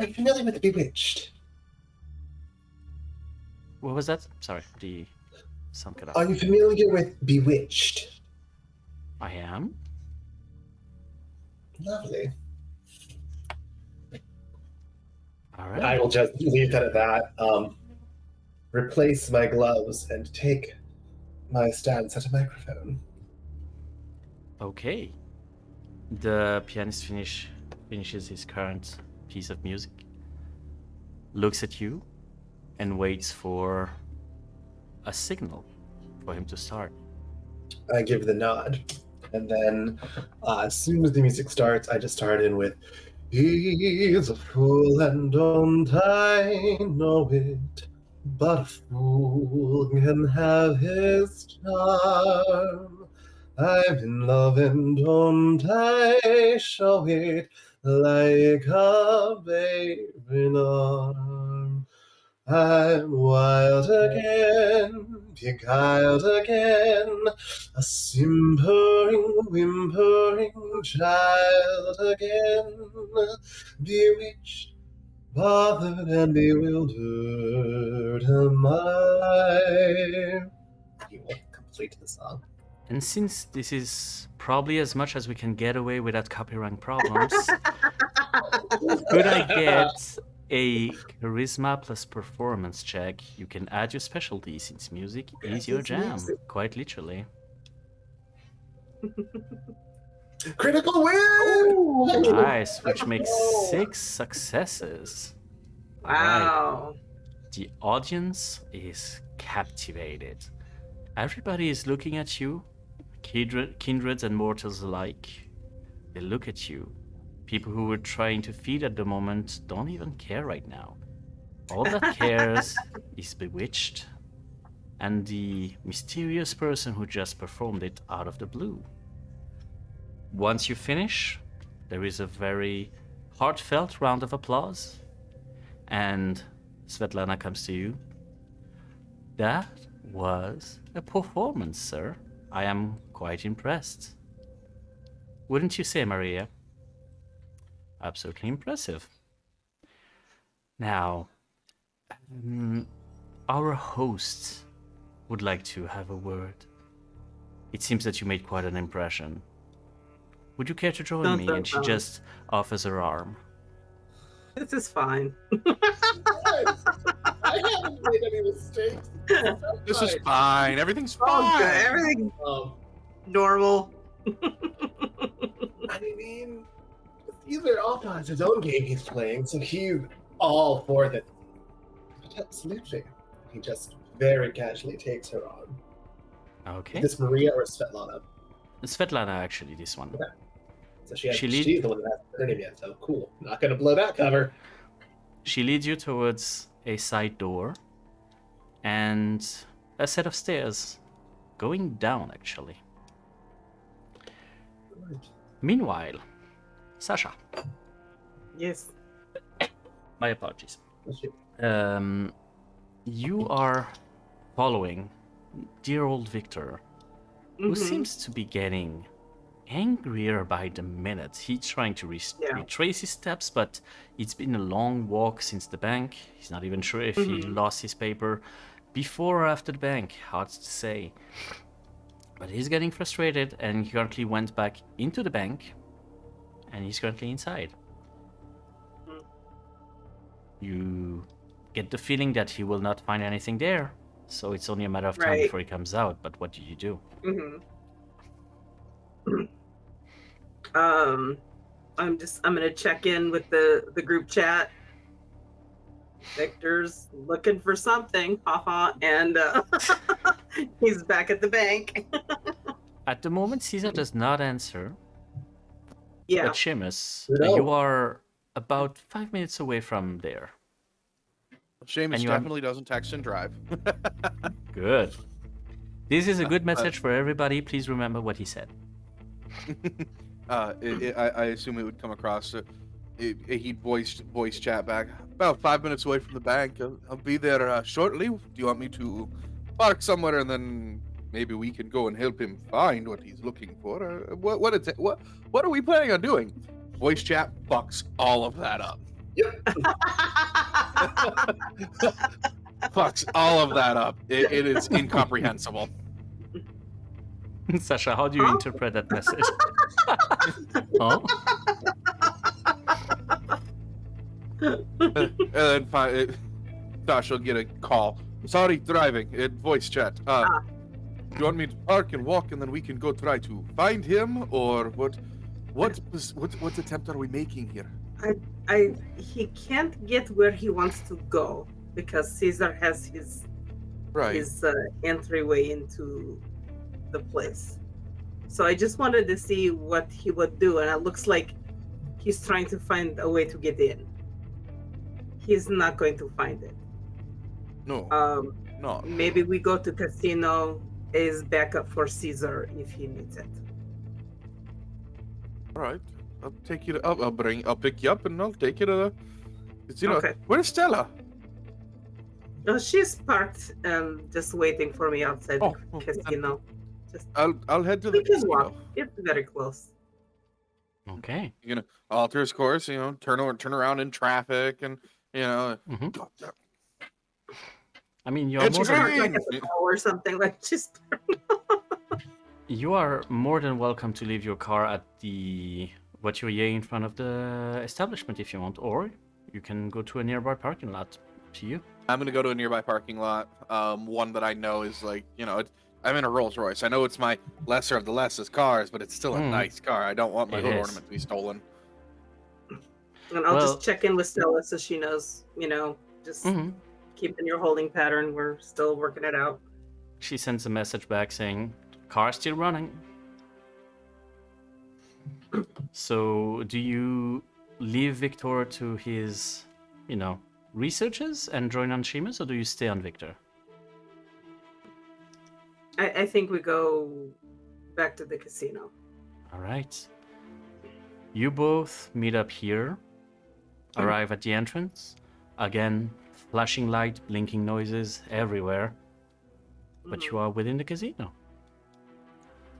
you familiar with Bewitched? What was that? Sorry, the sound cut Are out. you familiar with Bewitched? I am. Lovely. All right. I will just leave that at that. Replace my gloves and take my stance at a microphone. Okay. The pianist finishes his current piece of music, looks at you, and waits for a signal for him to start. I give the nod, and then as soon as the music starts, I just start in with "He's a fool and don't I know it, but a fool can have his charm. I'm in love and don't I show it like a babe in arm. I'm wild again, beguiled again, a simpering, whimpering child again, bewitched, bothered, and bewildered am I. You will complete the song. And since this is probably as much as we can get away without copyright problems, could I get a charisma plus performance check? You can add your specialty since music is your It's jam, music. quite literally. Critical win! Nice, which makes 6 successes. All right. Wow. The audience is captivated. Everybody is looking at you, kindreds and mortals alike. They look at you. People who were trying to feed at the moment don't even care right now. All that cares is Bewitched and the mysterious person who just performed it out of the blue. Once you finish, there is a very heartfelt round of applause, and Svetlana comes to you. That was a performance, sir. I am quite impressed. Wouldn't you say, Maria? Absolutely impressive. Now, our host would like to have a word. It seems that you made quite an impression. Would you care to join Dun, me? dun, And she dun. just offers her arm. This is fine. I haven't made any mistakes. This is fine. Everything's Oh, fine. good. Everything's Um, normal. I mean, these are often his own game he's playing, so he's all for it. But absolutely. He just very casually takes her on. Okay. Is this Maria or Svetlana? Svetlana, actually, this one. So she's She the one that hasn't heard him yet, so cool. Not gonna blow that cover. She leads you towards a side door and a set of stairs going down, actually. Meanwhile, Sasha, Yes. my apologies. You are following dear old Victor, who Mhm. seems to be getting angrier by the minute. He's trying to retrace his steps, but it's been a long walk since the bank. He's not even sure if he lost his paper before or after the bank. Hard to say. But he's getting frustrated, and he currently went back into the bank, and he's currently inside. You get the feeling that he will not find anything there, so it's only a matter of time Right. before he comes out. But what do you do? Mm-hmm. I'm gonna check in with the group chat. Victor's looking for something, haha, and he's back at the bank. At the moment, Caesar does not answer. Yeah. But Seamus, No. you are about 5 minutes away from there. Seamus And you are- definitely doesn't text and drive. Good. This is a good message for everybody. Please remember what he said. I assume it would come across. He'd voice chat back. About 5 minutes away from the bank. I'll be there shortly. Do you want me to park somewhere and then maybe we can go and help him find what he's looking for? What are we planning on doing? Voice chat fucks all of that up. Yep. Fucks all of that up. It is incomprehensible. Sasha, how do you interpret that message? Huh? And then Sasha will get a call. Sorry, driving. Voice chat. Do you want me to park and walk, and then we can go try to find him, or what? What attempt are we making here? He can't get where he wants to go because Caesar has his entryway into the place. So I just wanted to see what he would do, and it looks like he's trying to find a way to get in. He's not going to find it. No. No. Maybe we go to casino as backup for Caesar if he needs it. All right. I'll take you to. I'll pick you up and I'll take you to the casino. Okay. Where's Stella? She's parked just waiting for me outside the casino. I'll head to the We can casino. walk. It's very close. Okay. You're gonna alter his course. Turn around in traffic, and I mean, you're It's more great. than, Like at the mall or something like just. you are more than welcome to leave your car at what you're in front of the establishment if you want, or you can go to a nearby parking lot. To you. I'm gonna go to a nearby parking lot. One that I know is I'm in a Rolls Royce. I know it's my lesser of the lessest cars, but it's still a nice car. I don't want my hood ornament to be stolen. And I'll just check in with Stella so she knows, just keep in your holding pattern. We're still working it out. She sends a message back saying, "Car's still running." So, do you leave Victor to his, researches and join on Seamus, or do you stay on Victor? I think we go back to the casino. All right. You both meet up here, arrive at the entrance. Again, flashing light, blinking noises everywhere. But you are within the casino.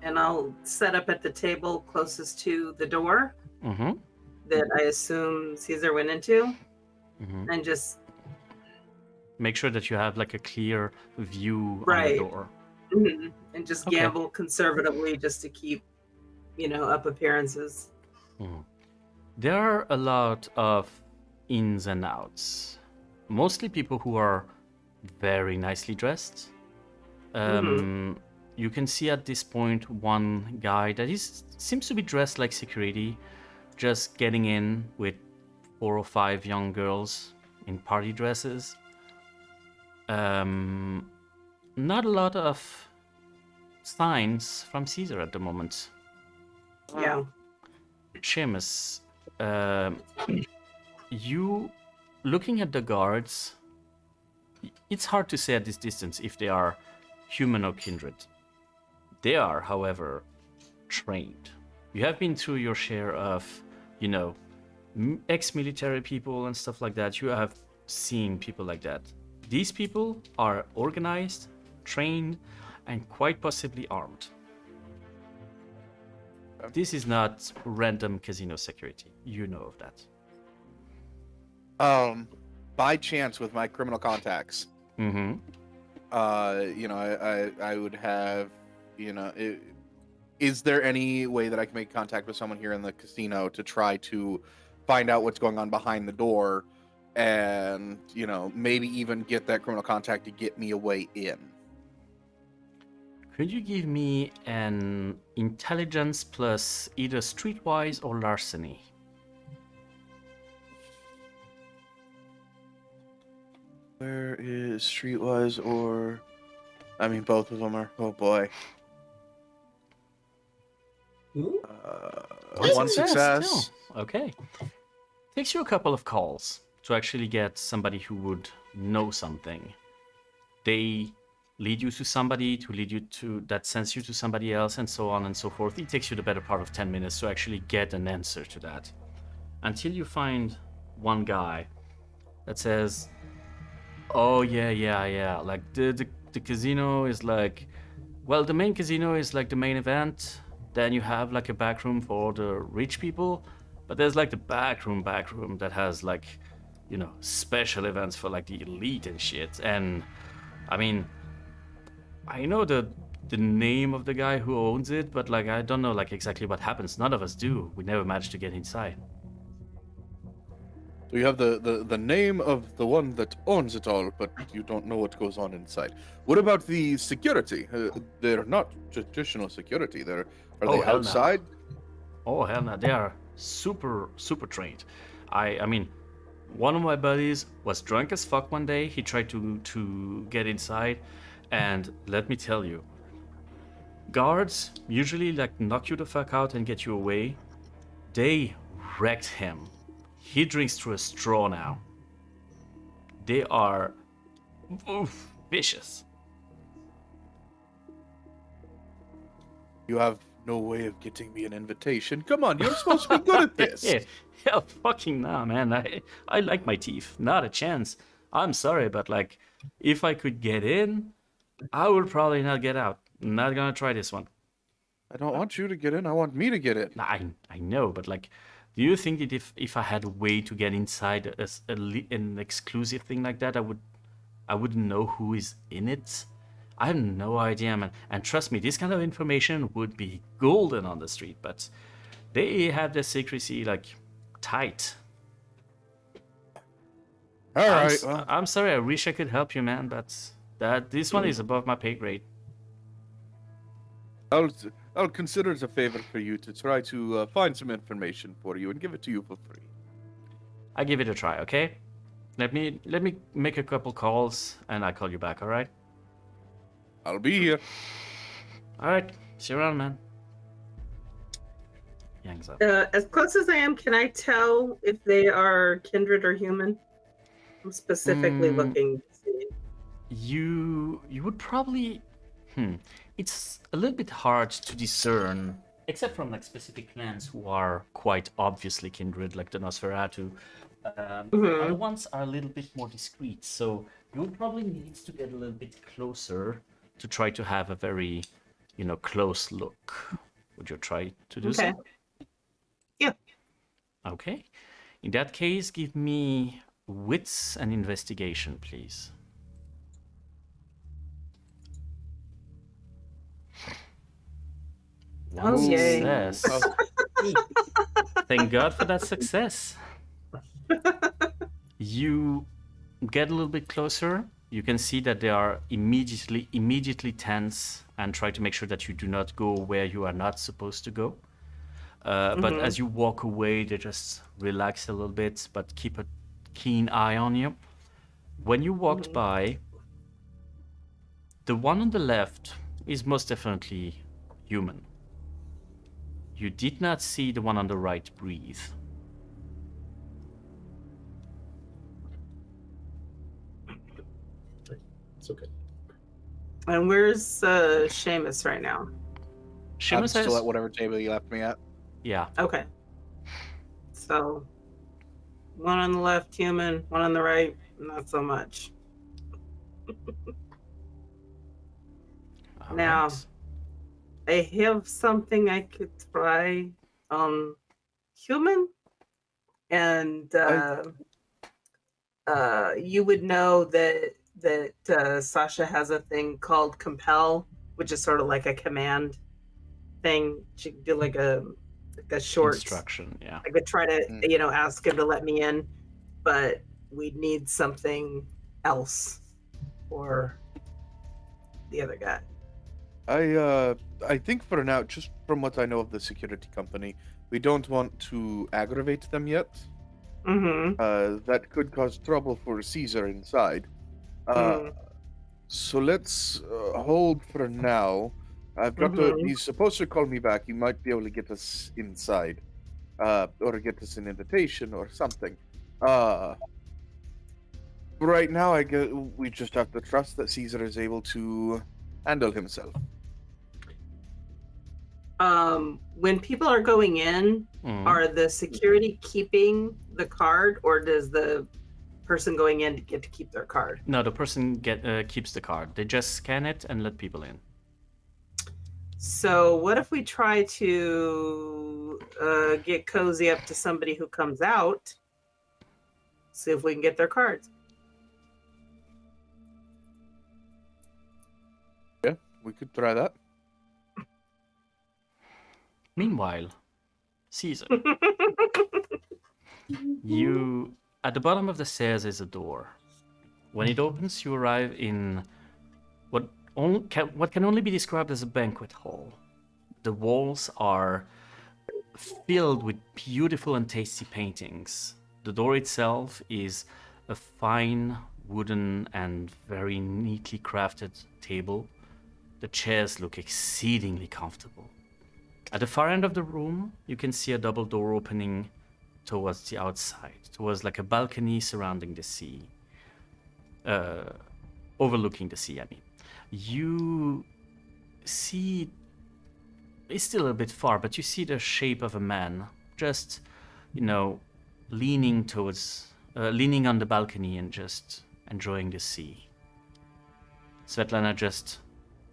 And I'll set up at the table closest to the door that I assume Caesar went into. And just make sure that you have a clear view on the door. And just gamble conservatively just to keep, up appearances. There are a lot of ins and outs. Mostly people who are very nicely dressed. You can see at this point one guy that seems to be dressed like security, just getting in with 4 or 5 young girls in party dresses. Not a lot of signs from Caesar at the moment. Yeah. Seamus, you looking at the guards, it's hard to say at this distance if they are human or kindred. They are, however, trained. You have been through your share of, ex-military people and stuff like that. You have seen people like that. These people are organized, trained, and quite possibly armed. This is not random casino security. You know of that. By chance, with my criminal contacts, I would have, is there any way that I can make contact with someone here in the casino to try to find out what's going on behind the door, and maybe even get that criminal contact to get me a way in? Could you give me an intelligence plus either streetwise or larceny? Where is streetwise or... I mean, both of them are... Oh, boy. One success. Still. Okay. Takes you a couple of calls to actually get somebody who would know something. They lead you to somebody to lead you to that sends you to somebody else, and so on and so forth. It takes you the better part of 10 minutes to actually get an answer to that. until you find one guy that says, "Oh yeah. Like the casino is like, well, the main casino is like the main event. Then you have like a back room for the rich people, but there's like the back room that has like, special events for like the elite and shit." And I mean, I know the name of the guy who owns it, but like I don't know like exactly what happens. None of us do. We never managed to get inside. So you have the name of the one that owns it all, but you don't know what goes on inside. What about the security? They're not traditional security. Are Oh, they hell no. outside? Oh hell no, they are super trained. I mean, one of my buddies was drunk as fuck one day. He tried to get inside, and let me tell you, guards usually like knock you the fuck out and get you away. They wrecked him. He drinks through a straw now. They are vicious. You have no way of getting me an invitation. Come on, you're supposed to be good at this. Yeah, fucking nah, man. I like my teeth. Not a chance. I'm sorry, but like, if I could get in, I would probably not get out. Not gonna try this one. I don't want you to get in. I want me to get in. Nah, I know, but like, do you think that if I had a way to get inside an exclusive thing like that, I wouldn't know who is in it? I have no idea, man. And trust me, this kind of information would be golden on the street, but they have their secrecy like tight. All right. Well, I'm sorry. I wish I could help you, man, but this one is above my pay grade. I'll consider it a favor for you to try to find some information for you and give it to you for free. I give it a try, okay? Let me make a couple calls and I'll call you back, all right? I'll be here. All right. See you around, man. Yangs up. As close as I am, can I tell if they are kindred or human? I'm specifically looking to see. You would probably it's a little bit hard to discern, except from like specific clans who are quite obviously kindred, like the Nosferatu. Other ones are a little bit more discreet, so you would probably need to get a little bit closer to try to have a very, close look. Would you try to do so? Yeah. Okay. In that case, give me wits and investigation, please. One Oh, yay. success. Thank God for that success. You get a little bit closer. You can see that they are immediately tense and try to make sure that you do not go where you are not supposed to go. But as you walk away, they just relax a little bit, but keep a keen eye on you. When you walked by, the one on the left is most definitely human. You did not see the one on the right breathe. It's okay. And where's Seamus right now? I'm Seamus still has... at whatever table you left me at. Yeah. Okay. So, one on the left, human. One on the right, not so much. All Now, right. I have something I could try on human, and you would know that Sasha has a thing called compel, which is sort of like a command thing. She could do like a short Instruction, yeah. I could try to ask him to let me in, but we'd need something else for the other guy. I think for now, just from what I know of the security company, we don't want to aggravate them yet. That could cause trouble for Caesar inside. So let's hold for now. I've got to. He's supposed to call me back. He might be able to get us inside, or get us an invitation or something. Right now, I guess we just have to trust that Caesar is able to handle himself. When people are going in, Mm. are the security keeping the card, or does the person going in get to keep their card? No, the person keeps the card. They just scan it and let people in. So what if we try to get cozy up to somebody who comes out, see if we can get their cards? Yeah, we could try that. Meanwhile, Caesar, you at the bottom of the stairs is a door. When it opens, you arrive in what can only be described as a banquet hall. The walls are filled with beautiful and tasty paintings. The door itself is a fine wooden and very neatly crafted table. The chairs look exceedingly comfortable. At the far end of the room, you can see a double door opening towards the outside, towards like a balcony surrounding the sea. Overlooking the sea, I mean. You see, it's still a bit far, but you see the shape of a man just, leaning on the balcony and just enjoying the sea. Svetlana just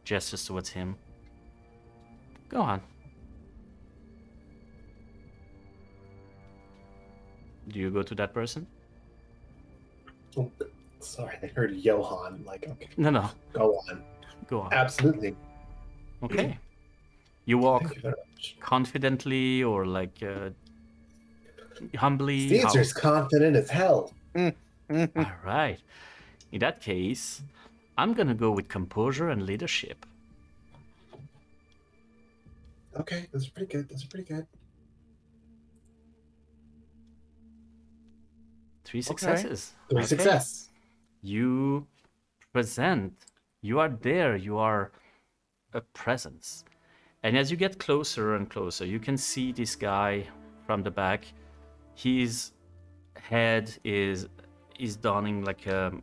gestures towards him. Go on. Do you go to that person? Oh, sorry, I heard Johan. Like, okay, No. go on. Go on. Absolutely. Okay. You walk Thank you very much. confidently or like humbly? Caesar's confident as hell. All right. In that case, I'm gonna go with composure and leadership. Okay, those are pretty good. Those are pretty good. 3 successes. Three Okay. success. You present. You are there. You are a presence. And as you get closer and closer, you can see this guy from the back. His head is donning like a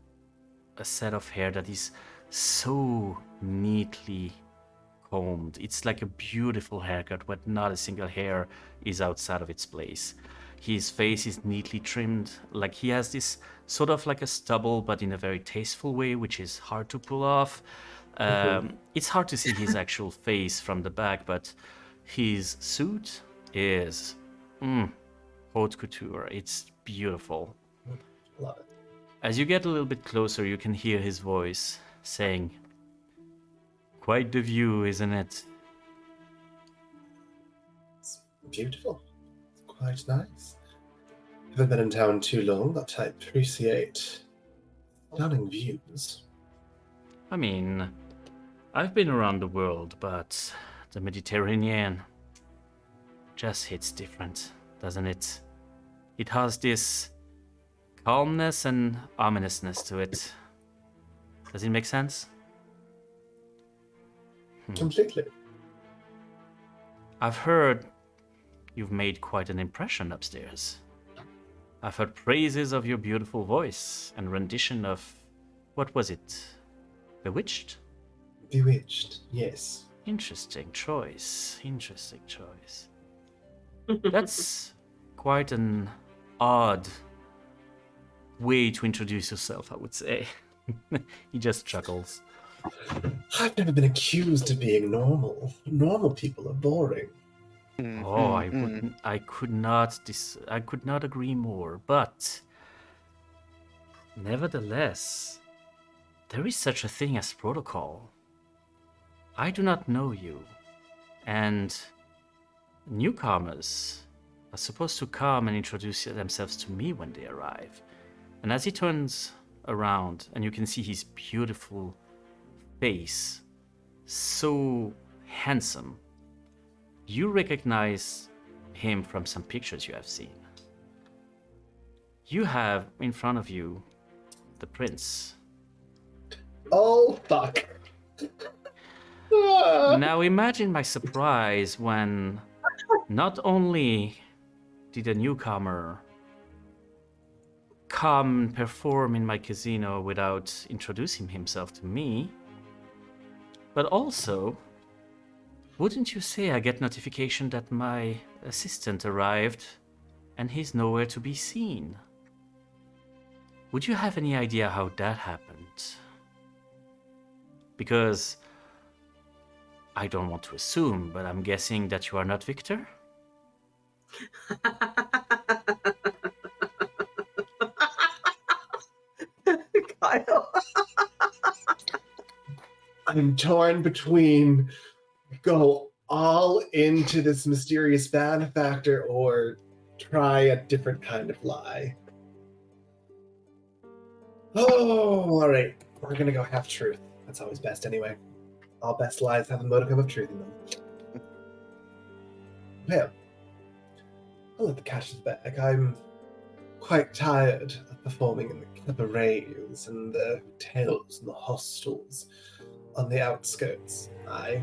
set of hair that is so neatly combed. It's like a beautiful haircut, but not a single hair is outside of its place. His face is neatly trimmed, like he has this sort of like a stubble, but in a very tasteful way, which is hard to pull off. It's hard to see his actual face from the back, but his suit is haute couture. It's beautiful. Love it. As you get a little bit closer, you can hear his voice saying, "Quite the view, isn't it?" It's beautiful. It's quite nice. Haven't been in town too long, but I appreciate stunning views. I mean, I've been around the world, but the Mediterranean just hits different, doesn't it? It has this calmness and ominousness to it. Does it make sense? Completely. I've heard you've made quite an impression upstairs. I've heard praises of your beautiful voice and rendition of, what was it? Bewitched? Bewitched, yes. Interesting choice. Interesting choice. That's quite an odd way to introduce yourself, I would say. He just chuckles. I've never been accused of being normal. Normal people are boring. Oh, I could not agree more, but nevertheless, there is such a thing as protocol. I do not know you, and newcomers are supposed to come and introduce themselves to me when they arrive. And as he turns around, and you can see his beautiful face, so handsome, you recognize him from some pictures you have seen. You have in front of you the prince. Oh, fuck. Now imagine my surprise when not only did a newcomer come and perform in my casino without introducing himself to me, but also Wouldn't you say I get notification that my assistant arrived and he's nowhere to be seen? Would you have any idea how that happened? Because I don't want to assume, but I'm guessing that you are not Victor? Kyle. I'm torn between go all into this mysterious benefactor or try a different kind of lie. Oh, all right. We're going to go half truth. That's always best anyway. All best lies have a modicum of truth in them. Well, I'll let the cat back. I'm quite tired of performing in the cabarets and the hotels and the hostels on the outskirts. I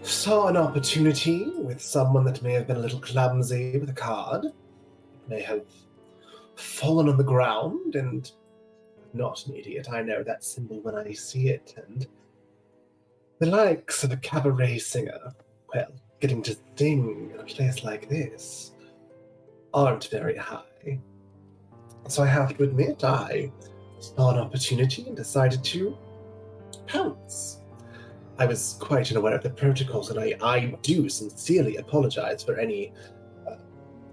saw an opportunity with someone that may have been a little clumsy with a card. It may have fallen on the ground, and I'm not an idiot. I know that symbol when I see it, and the likes of a cabaret singer, well, getting to sing in a place like this aren't very high. So I have to admit, I saw an opportunity and decided to pounce. I was quite unaware of the protocols, and I do sincerely apologize for any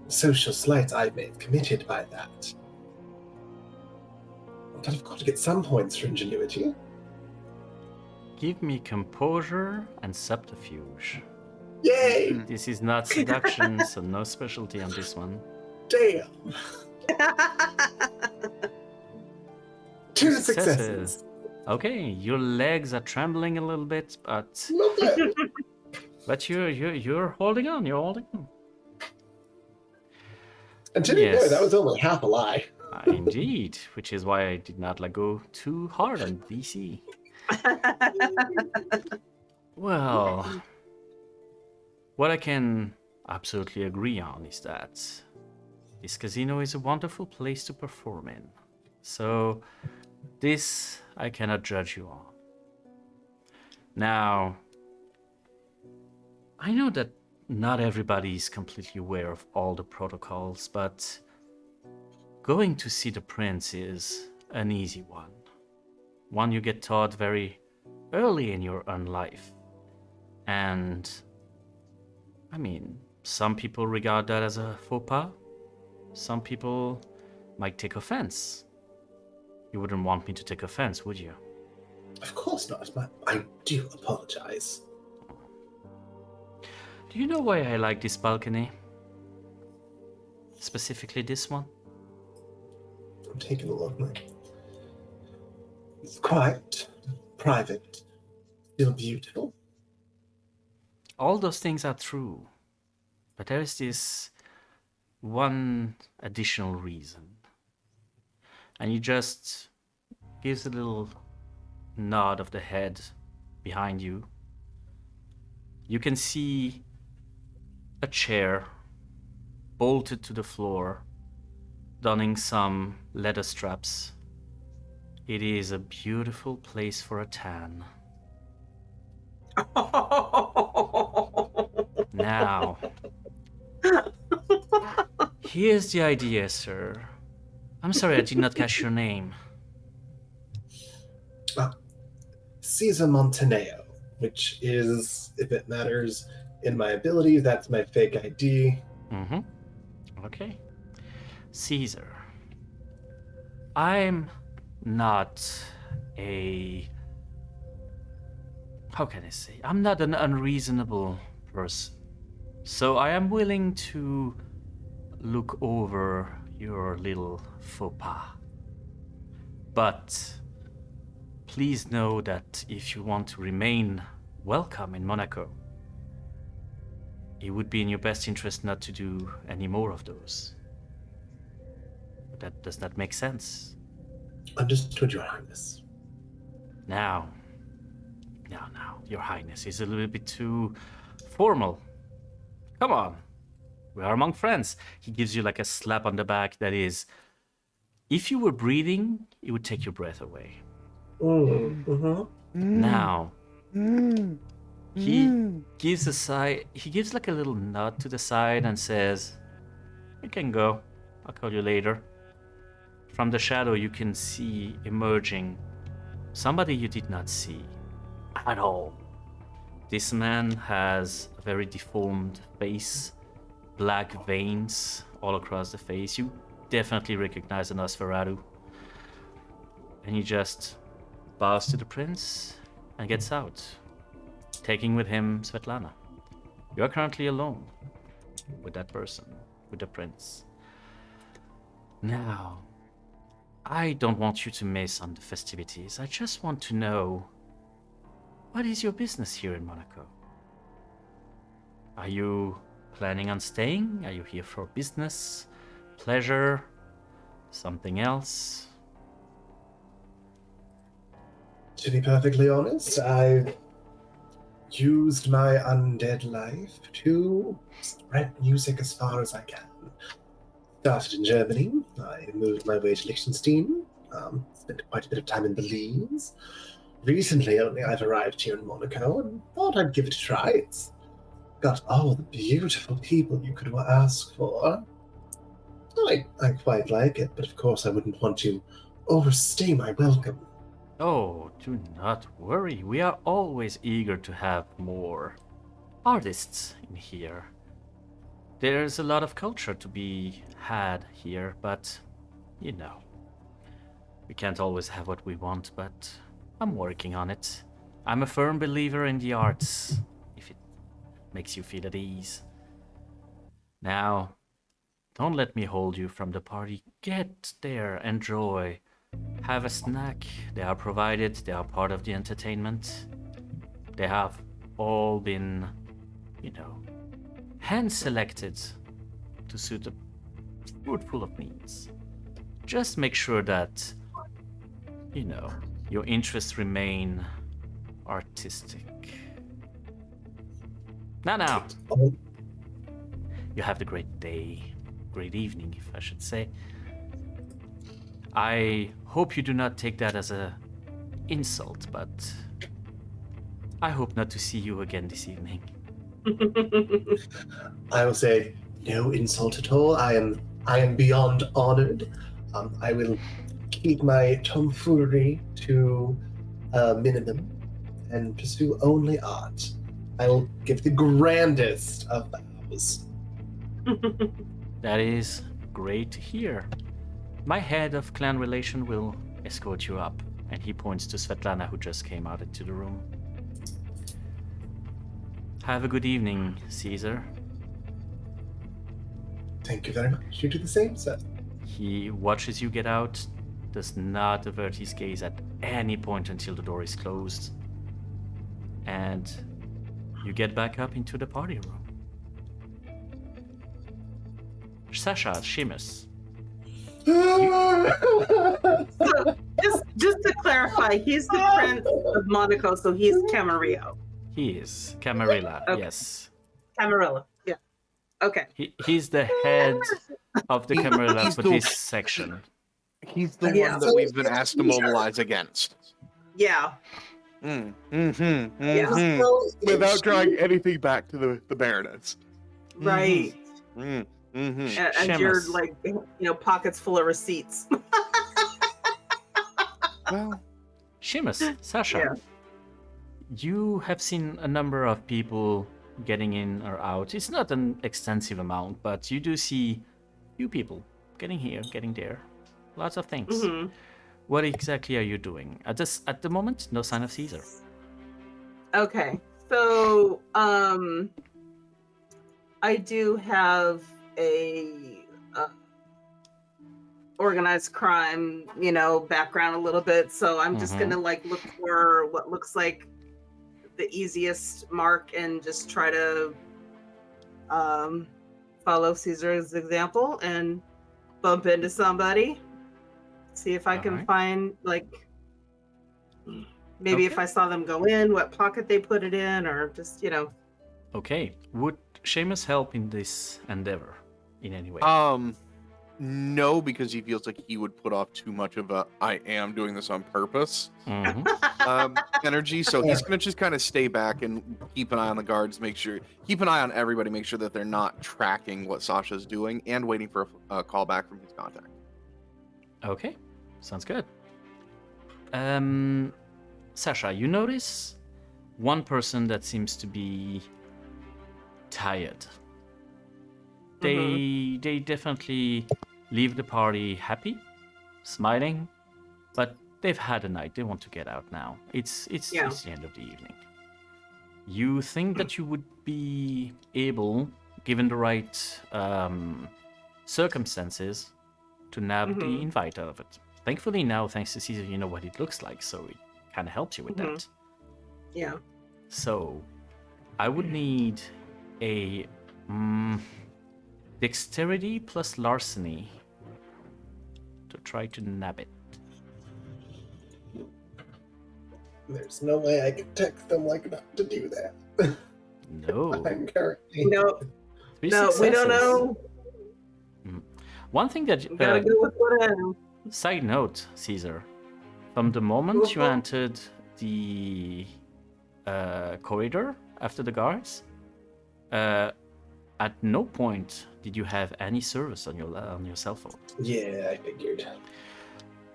social slights I may have committed by that. But I've got to get some points for ingenuity. Give me composure and subterfuge. Yay! This is not seduction, so no specialty on this one. Damn! 2 successes. Okay, your legs are trembling a little bit, but Lovely. but you're holding on. You're holding on. And to be fair, Yes. that was only half a lie. Indeed, which is why I did not go too hard on DC. Well, what I can absolutely agree on is that this casino is a wonderful place to perform in. So this I cannot judge you on. Now, I know that not everybody is completely aware of all the protocols, but going to see the prince is an easy one. One you get taught very early in your own life. And, I mean, some people regard that as a faux pas. Some people might take offense. You wouldn't want me to take offense, would you? Of course not. I do apologize. Do you know why I like this balcony? Specifically this one? I'm taking a look now. It's quiet, private, still beautiful. All those things are true. But there is this one additional reason. And he just gives a little nod of the head behind you. You can see a chair bolted to the floor, donning some leather straps. It is a beautiful place for a tan. Now, here's the idea, sir. I'm sorry I did not catch your name. Caesar Montaneo, which is, if it matters, in my abilities, that's my fake ID. Mm-hmm. Okay. Caesar. I'm not a... How can I say? I'm not an unreasonable person. So I am willing to look over your little faux pas. But please know that if you want to remain welcome in Monaco, it would be in your best interest not to do any more of those. Does that make sense? Understood, Your Highness. Now, Your Highness is a little bit too formal. Come on, we are among friends. He gives you like a slap on the back that is, if you were breathing, it would take your breath away. Mm-hmm. Now, He gives like a little nod to the side and says, "You can go. I'll call you later." From the shadow, you can see emerging somebody you did not see at all. This man has a very deformed face, black veins all across the face. You definitely recognize a Nosferatu. And he just bows to the prince and gets out, taking with him Svetlana. You are currently alone with that person, with the prince. Now, I don't want you to miss on the festivities. I just want to know, what is your business here in Monaco? Are you planning on staying? Are you here for business, pleasure, something else? To be perfectly honest, I've used my undead life to spread music as far as I can. Started in Germany, I moved my way to Liechtenstein, spent quite a bit of time in Belize. Recently only I've arrived here in Monaco and thought I'd give it a try. It's got all the beautiful people you could ask for. I quite like it, but of course I wouldn't want to overstay my welcome. Oh, do not worry. We are always eager to have more artists in here. There's a lot of culture to be had here, but, you know, we can't always have what we want, but I'm working on it. I'm a firm believer in the arts, if it makes you feel at ease. Now, don't let me hold you from the party. Get there, enjoy. Have a snack. They are provided, they are part of the entertainment. They have all been, you know, hand-selected to suit a food full of meats. Just make sure that, you know, your interests remain artistic. Now. You have a great day, great evening, if I should say. I hope you do not take that as a insult, but I hope not to see you again this evening. I will say no insult at all. I am beyond honored. I will keep my tomfoolery to a minimum and pursue only art. I will give the grandest of bows. That is great to hear. My head of clan relation will escort you up. And he points to Svetlana, who just came out into the room. Have a good evening, Caesar. Thank you very much. You do the same, sir. He watches you get out, does not avert his gaze at any point until the door is closed. And you get back up into the party room. Sasha, Seamus. So, just to clarify, he's the Prince of Monaco, so he's Camarilla. He is. Camarilla, Okay. yes. Camarilla, yeah. Okay. He's the head of the Camarilla He's for the- this section. He's the Yeah. one that we've been asked to mobilize against. Yeah. Mm-hmm. Without drawing anything back to the Baroness. Right. Mm-hmm. And you're Seamus. like, pockets full of receipts. Well, Seamus, Sasha, Yeah. you have seen a number of people getting in or out. It's not an extensive amount, but you do see few people getting here, getting there. Lots of things. Mhm. What exactly are you doing? At the moment, no sign of Caesar. Okay. So, I do have a organized crime, background a little bit. So I'm just Mhm. gonna look for what looks like the easiest mark and just try to follow Caesar's example and bump into somebody. See if I can Alright. find maybe if Okay. I saw them go in, what pocket they put it in, or just Okay. Would Seamus help in this endeavor in any way? No, because he feels like he would put off too much of a "I am doing this on purpose" energy. So he's gonna just kind of stay back and keep an eye on the guards, keep an eye on everybody, make sure that they're not tracking what Sasha's doing, and waiting for a call back from his contact. Okay, sounds good. Sasha, you notice one person that seems to be tired. They definitely leave the party happy, smiling, but they've had a night. They want to get out now. It's the end of the evening. You think that you would be able, given the right circumstances, to nab the invite out of it. Thankfully now, thanks to Caesar, you know what it looks like, so it kind of helps you with that. Yeah. So, I would need a dexterity plus larceny to try to nab it. There's no way I can text them like not to do that. No. I'm currently... No, Three we don't successes. know. One thing that We gotta go with what I know. side note, Caesar, from the moment you entered the corridor after the guards, at no point did you have any service on your cell phone. Yeah, I figured.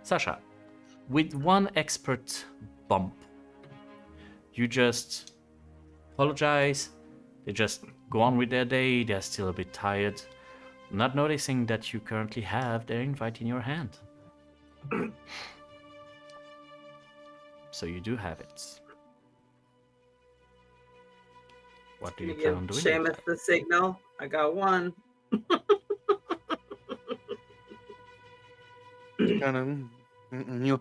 Sasha, with one expert bump, you just apologize. They just go on with their day. They're still a bit tired, not noticing that you currently have their invite in your hand. So you do have it. What do you plan on doing? Seamus the signal. I got one. Kind of,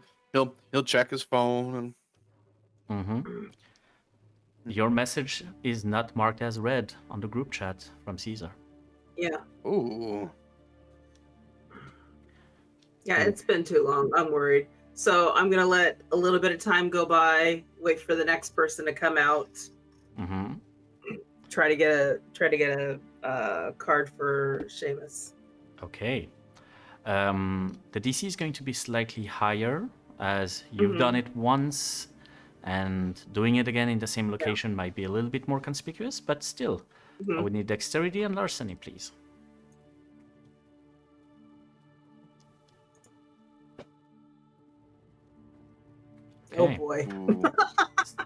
he'll check his phone and. Your message is not marked as read on the group chat from Caesar. Yeah. Ooh. Yeah, it's been too long. I'm worried. So I'm gonna let a little bit of time go by. Wait for the next person to come out. Try to get a card for Seamus. Okay. The DC is going to be slightly higher as you've done it once, and doing it again in the same location might be a little bit more conspicuous, but still, I would need dexterity and larceny, please. Okay. Oh boy.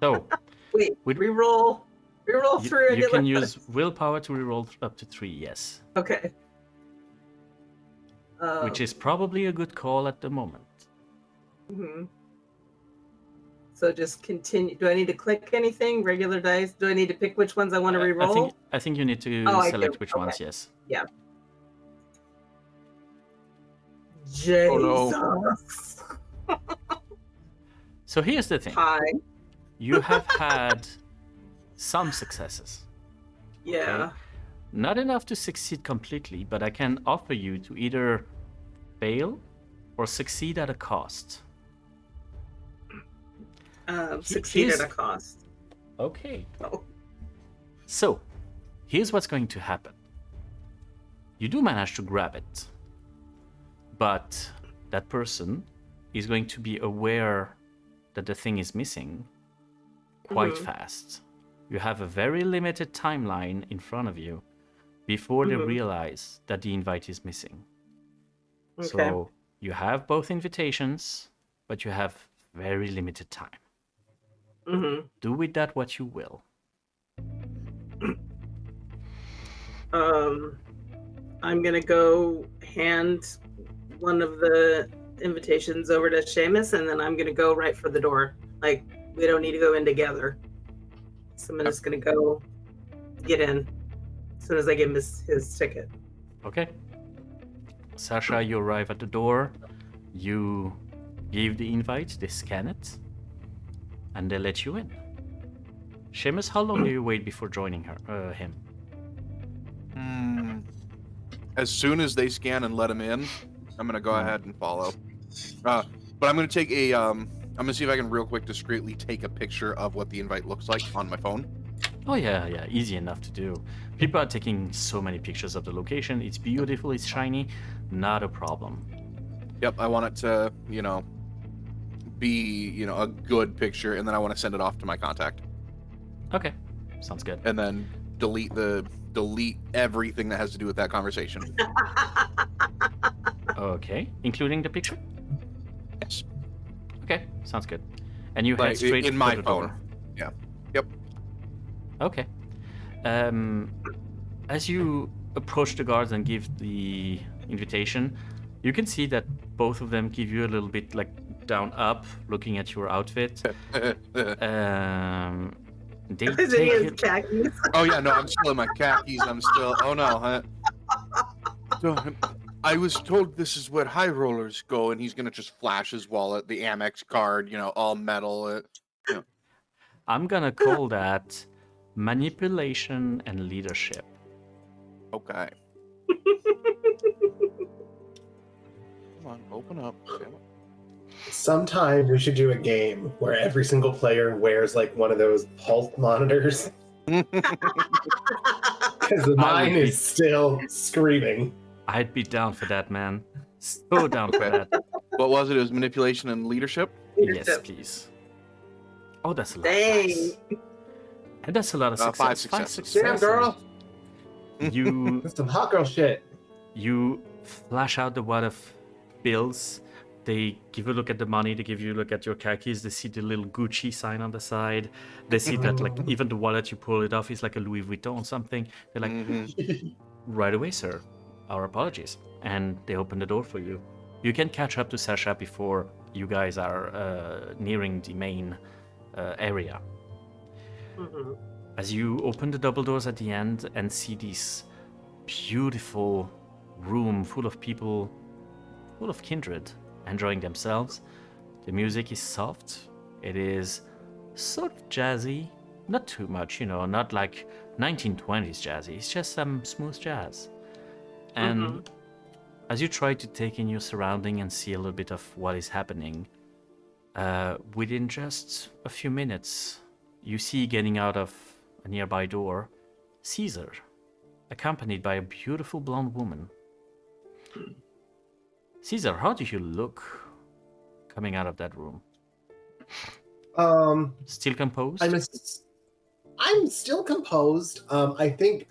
So, Wait, reroll through. You can use willpower to reroll up to 3, yes. Okay. Which is probably a good call at the moment. So just continue. Do I need to click anything? Regular dice? Do I need to pick which ones I want to reroll? I think you need to select which ones, yes. Yeah. Jesus. Oh, no. So here's the thing. Hi. You have had some successes. Yeah. Okay? Not enough to succeed completely, but I can offer you to either fail or succeed at a cost. Succeed at a cost. Okay. Oh. So, here's what's going to happen. You do manage to grab it, but that person is going to be aware that the thing is missing quite fast. You have a very limited timeline in front of you before they realize that the invite is missing. Okay. So you have both invitations, but you have very limited time. Do with that what you will. I'm gonna go hand one of the invitations over to Seamus, and then I'm gonna go right for the door. Like, we don't need to go in together. So I'm just gonna go get in as soon as I give him his ticket. Okay. Sasha, you arrive at the door. You give the invite, they scan it, and they let you in. Seamus, how long do you wait before joining him? As soon as they scan and let him in, I'm gonna go ahead and follow. But I'm gonna take a I'm gonna see if I can real quick discreetly take a picture of what the invite looks like on my phone. Oh yeah, easy enough to do. People are taking so many pictures of the location. It's beautiful, it's shiny, not a problem. Yep, I want it to, be, a good picture, and then I want to send it off to my contact. Okay, sounds good. And then delete everything that has to do with that conversation. Okay, including the picture? Yes. Okay, sounds good. And you head Like, straight in for my the phone. door. Yeah. Yep. Okay. As you approach the guards and give the invitation, you can see that both of them give you a little bit like down up, looking at your outfit. They Is it take his it. khakis? Oh yeah, no, I'm still in my khakis. Oh no. I was told this is where high rollers go, and he's gonna just flash his wallet, the Amex card, all metal. I'm gonna call that manipulation and leadership. Okay. Come on, open up. Sometime we should do a game where every single player wears like one of those pulse monitors. Because mine is still screaming. I'd be down for that, man. So down for that. What was it? It was manipulation and leadership? Yes, please. Oh, that's a lot. Dang. And that's a lot of success. 5 successes. Damn, girl! You That's some hot girl shit. You flash out the wad of bills. They give a look at the money. They give you a look at your khakis. They see the little Gucci sign on the side. They see that like even the wallet you pull it off is like a Louis Vuitton or something. They're like, right away, sir. Our apologies. And they open the door for you. You can catch up to Sasha before you guys are nearing the main area. Mhm. As you open the double doors at the end and see this beautiful room full of people, full of kindred, enjoying themselves. The music is soft. It is sort of jazzy. Not too much, not like 1920s jazzy. It's just some smooth jazz. And as you try to take in your surrounding and see a little bit of what is happening, within just a few minutes, you see getting out of a nearby door, Caesar, accompanied by a beautiful blonde woman. Caesar, how do you look coming out of that room? Still composed? I'm still composed. I think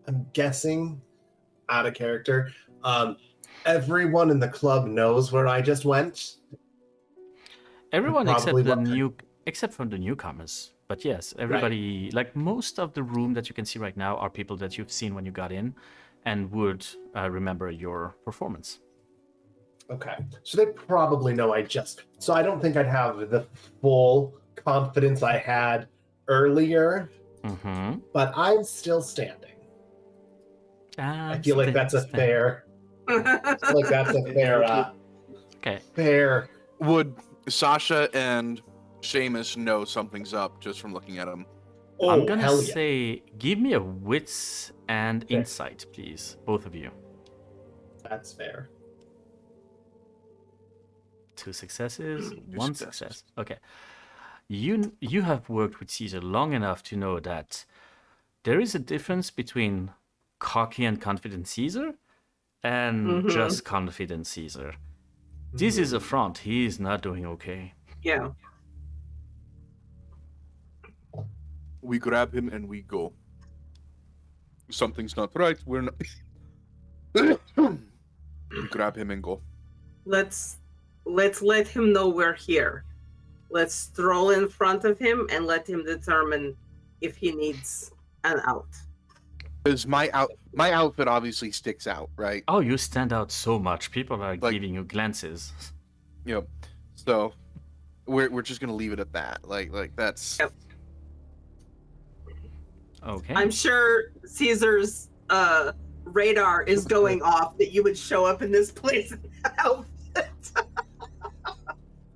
I'm guessing out of character. Everyone in the club knows where I just went. Everyone except Probably except for the newcomers. But yes, everybody, like most of the room that you can see right now are people that you've seen when you got in and would remember your performance. Okay. So they probably know so I don't think I'd have the full confidence I had earlier, but I'm still standing. I feel like that's a fair. Okay. Fair. Would Sasha and Seamus know something's up just from looking at him? Oh, I'm gonna hell yeah. say, give me a wits and insight, please, both of you. That's fair. 2 successes, 2 1 successes. success. Okay. You have worked with Caesar long enough to know that there is a difference between cocky and confident Caesar and just confident Caesar. This is a front. He is not doing okay. Yeah. We grab him and we go. Something's not right. We're not. We grab him and go. Let's let him know we're here. Let's stroll in front of him and let him determine if he needs an out. Because my outfit obviously sticks out, right? Oh, you stand out so much. People are Like- giving you glances. Yep. So we're just gonna leave it at that. Like that's. Yep. Okay. I'm sure Caesar's radar is going off that you would show up in this place in that outfit.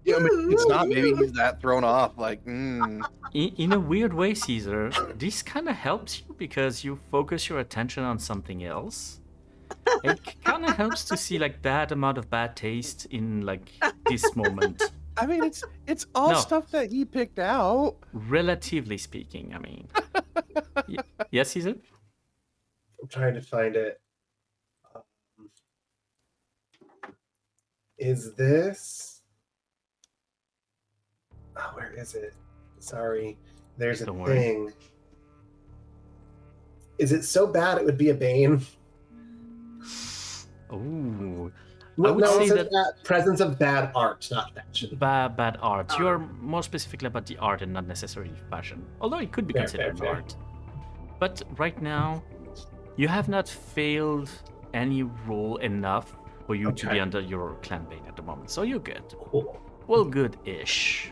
Yeah, maybe it's not. Maybe he's that thrown off. Like, In a weird way, Caesar, this kind of helps you because you focus your attention on something else. It kind of helps to see like that amount of bad taste in like this moment. I mean, it's all No. stuff that he picked out. Relatively speaking, I mean. Yes, Caesar? I'm trying to find it. Is this? Oh, where is it? Sorry, there's a Don't worry. thing. Is it so bad it would be a bane? Ooh. Well, would no, say it says that- presence of bad art, not fashion. Bad art. You're more specifically about the art and not necessarily fashion. Although it could be Fair, considered fair, fair. art. But right now, you have not failed any role enough for you to be Okay. under your clan bane at the moment. So you're good. Cool. Well, good-ish.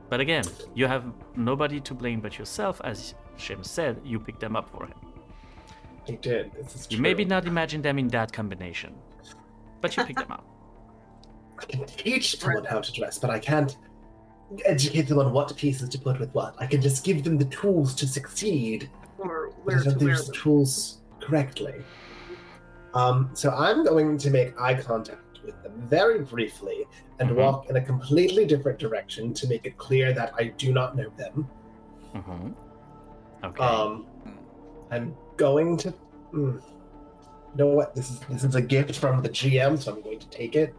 But again, you have nobody to blame but yourself. As Shem said, you picked them up for him. He did. This is You true. maybe not imagine them in that combination, but you picked them up. I can teach someone how to dress, but I can't educate them on what pieces to put with what. I can just give them the tools to succeed, Or but where I to don't wear use the them. tools correctly. So I'm going to make eye contact with them very briefly and Mhm. walk in a completely different direction to make it clear that I do not know them. Mm-hmm. Okay. I'm going to. You know what? This is a gift from the GM, so I'm going to take it.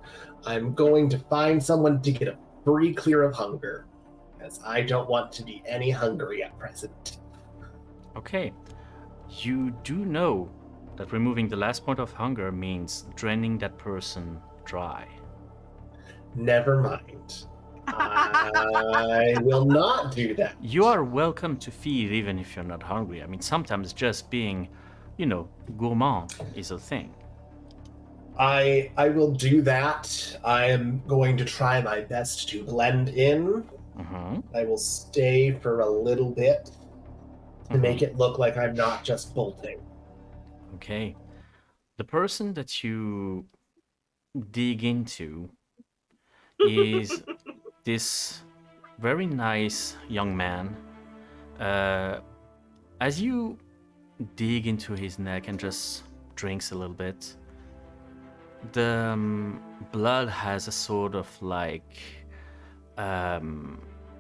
I'm going to find someone to get a free clear of hunger, as I don't want to be any hungry at present. Okay. You do know that removing the last point of hunger means draining that person dry. Never mind. I will not do that. You are welcome to feed even if you're not hungry. I mean, sometimes just being, gourmand is a thing. I will do that. I am going to try my best to blend in. Mm-hmm. I will stay for a little bit to make it look like I'm not just bolting. Okay. The person that you dig into is this very nice young man. As you dig into his neck and just drinks a little bit, the blood has a sort of like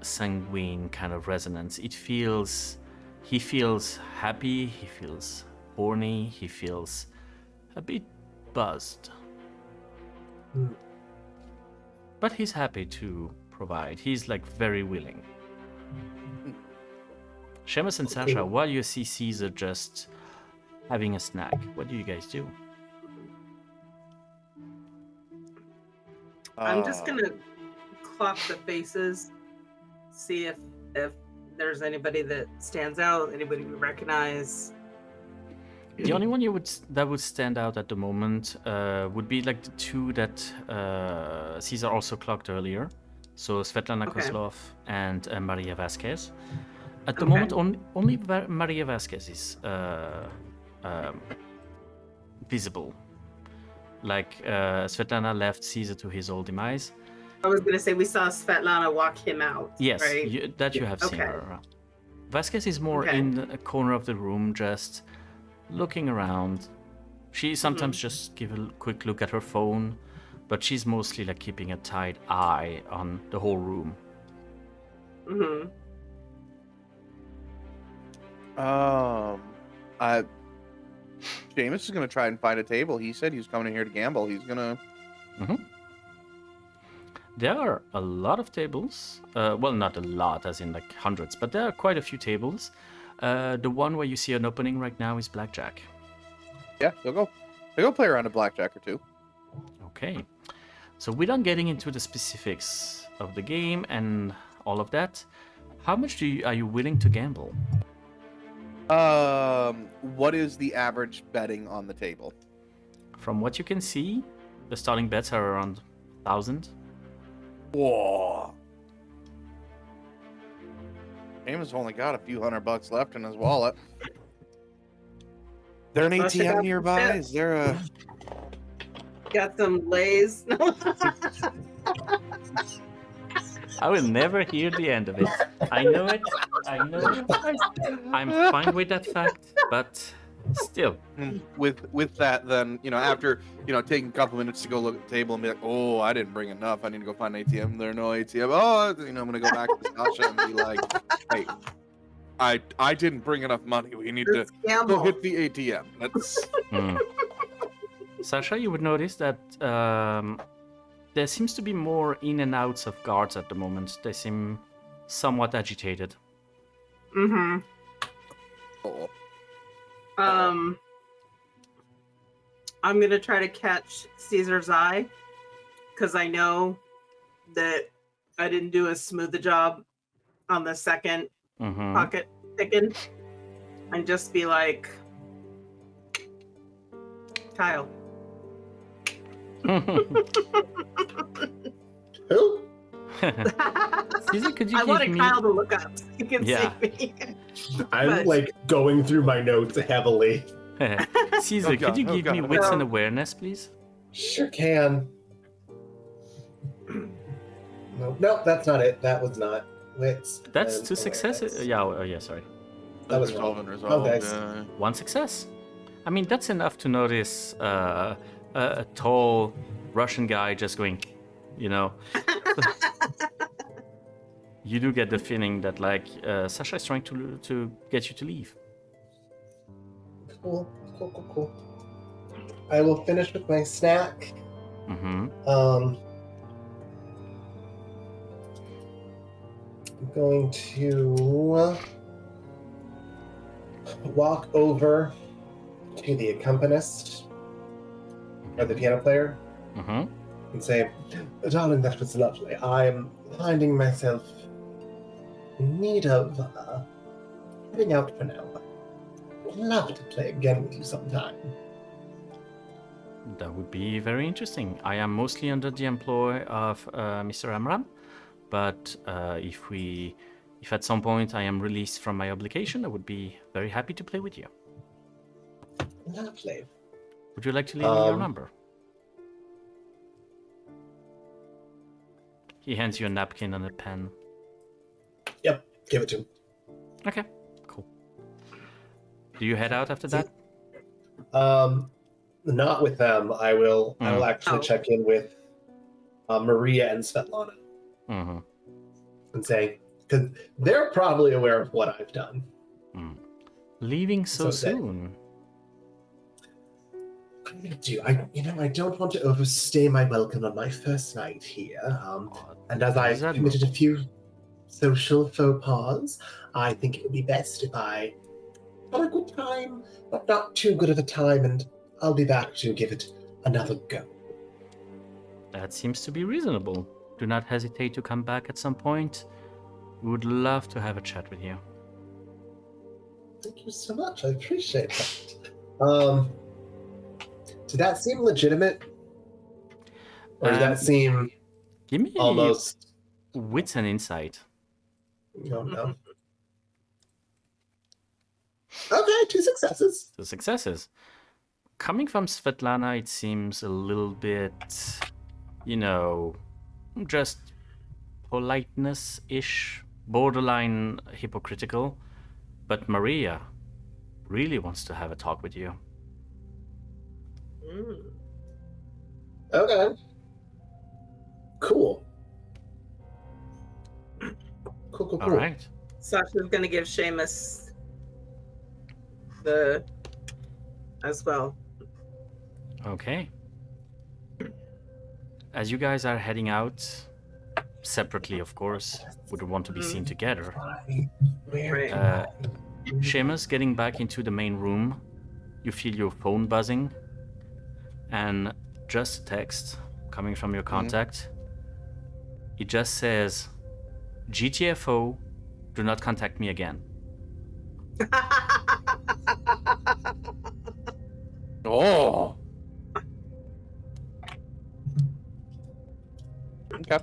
sanguine kind of resonance. He feels happy, he feels horny, he feels a bit buzzed. Hmm. But he's happy to provide. He's like very willing. Seamus and Sasha, while you see Caesar just having a snack, what do you guys do? I'm just gonna clock the faces, see if there's anybody that stands out, anybody we recognize. The only one that would stand out at the moment would be like the two that Caesar also clocked earlier. So Svetlana Okay. Kozlov and Maria Vasquez. At the Okay. moment, only Maria Vasquez is visible. Like Svetlana left Caesar to his old demise. I was gonna say we saw Svetlana walk him out. Yes, right? you have seen Okay. her. Vasquez is more Okay. in a corner of the room, just looking around. She sometimes just give a quick look at her phone, but she's mostly like keeping a tight eye on the whole room. Mm-hmm. Seamus is gonna try and find a table. He said he was coming in here to gamble. He's gonna. There are a lot of tables. Well, not a lot, as in like hundreds, but there are quite a few tables. The one where you see an opening right now is blackjack. Yeah, they'll go play around a blackjack or two. Okay. So without getting into the specifics of the game and all of that, how much are you willing to gamble? What is the average betting on the table? From what you can see, the starting bets are around 1,000. Whoa. Seamus only got a few $100 left in his wallet. There an Let's check ATM out nearby? the Is there a? Got some Lays. I will never hear the end of it. I know it. I'm fine with that fact, but still. With that, then after taking a couple minutes to go look at the table and be like, oh, I didn't bring enough. I need to go find an ATM. There are no ATM. Oh, I'm gonna go back to Sasha and be like, hey, I didn't bring enough money. We need to Let's go gamble. hit the ATM. Let's. Sasha, you would notice that there seems to be more in and outs of guards at the moment. They seem somewhat agitated. Mm-hmm. Oh. I'm gonna try to catch Caesar's eye because I know that I didn't do as smooth a job on the second pocket picking, and just be like, Kyle. Who? Caesar, could you I give wanted me... Kyle to look up so he can Yeah. see me. I'm But- like going through my notes heavily. Caesar, Oh, could you God, give me God. wits and No. awareness, please? Sure can. No, that's not it. That was not wits. That's and two successes. awareness. Yeah, oh, yeah, sorry. That was wrong. Resolve. guys. One success. I mean, that's enough to notice a tall Russian guy just going, you know. You do get the feeling that, like, Sasha is trying to get you to leave. Cool. I will finish with my snack. Mm-hmm. I'm going to walk over to the accompanist or the piano player Mm-hmm. and say, "Darling, that was lovely. I'm finding myself in need of heading out for now. I'd love to play again with you sometime." That would be very interesting. I am mostly under the employ of Mr. Amram, but if at some point I am released from my obligation, I would be very happy to play with you. Lovely. Would you like to leave me your number? He hands you a napkin and a pen. Yep, give it to him. Okay, cool. Do you head out after that? Not with them. I will actually Oh. check in with Maria and Svetlana Mm-hmm. and say, because they're probably aware of what I've done. Leaving so So that- soon. I don't want to overstay my welcome on my first night here. And as I've that committed a few social faux pas, I think it would be best if I had a good time, but not too good of a time, and I'll be back to give it another go. That seems to be reasonable. Do not hesitate to come back at some point. We would love to have a chat with you. Thank you so much. I appreciate that. Did that seem legitimate? Or did that seem Give me almost... wits and insight. No. Okay, 2 successes. The successes. Coming from Svetlana, it seems a little bit, just politeness-ish, borderline hypocritical. But Maria really wants to have a talk with you. Okay. Cool. Cool. All right. Sasha's gonna give Seamus as well. Okay. As you guys are heading out, separately, of course, wouldn't want to be seen together. Right. Seamus getting back into the main room, you feel your phone buzzing, and just a text coming from your contact. It just says, GTFO, do not contact me again. Oh. Okay.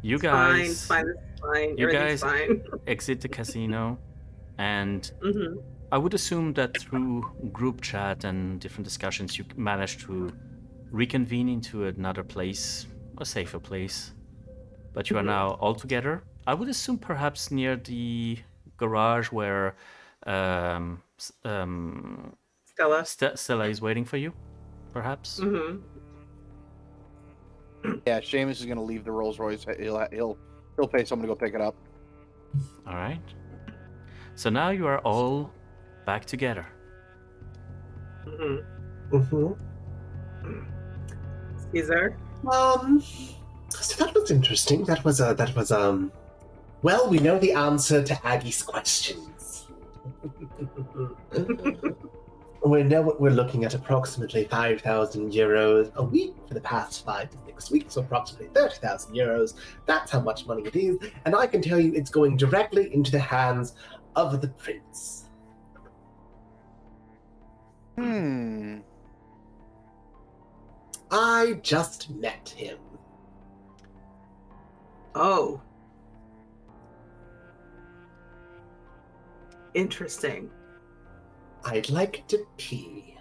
You guys Fine. You Everything's guys- fine. exit the casino, and Mm-hmm. I would assume that through group chat and different discussions, you managed to reconvene into another place, a safer place. But you are now all together. I would assume perhaps near the garage where Stella. Stella is waiting for you, perhaps. Mm-hmm. Yeah, Seamus is gonna leave the Rolls Royce. He'll pay someone to go pick it up. All right. So now you are all back together. Caesar? So that was interesting. That was well, we know the answer to Aggie's questions. We know what we're looking at, approximately 5,000 euros a week for the past 5 to 6 weeks, so approximately 30,000 euros. That's how much money it is, and I can tell you it's going directly into the hands of the prince. I just met him. Oh. Interesting. I'd like to pee.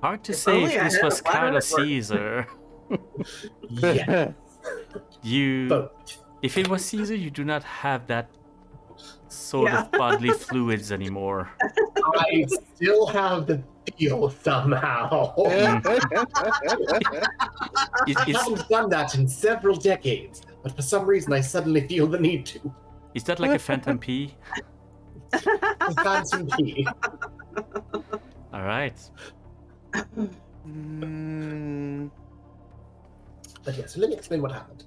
Hard to If say only if I this had was a bladder Carlo at work. Caesar. Yeah, You, if it was Caesar, you do not have that sort Yeah. of bodily fluids anymore. I still have the feel somehow. It- I it's- haven't done that in several decades, but for some reason I suddenly feel the need to. is that like a phantom pea? The phantom pee. All right. But yeah, so let me explain what happened.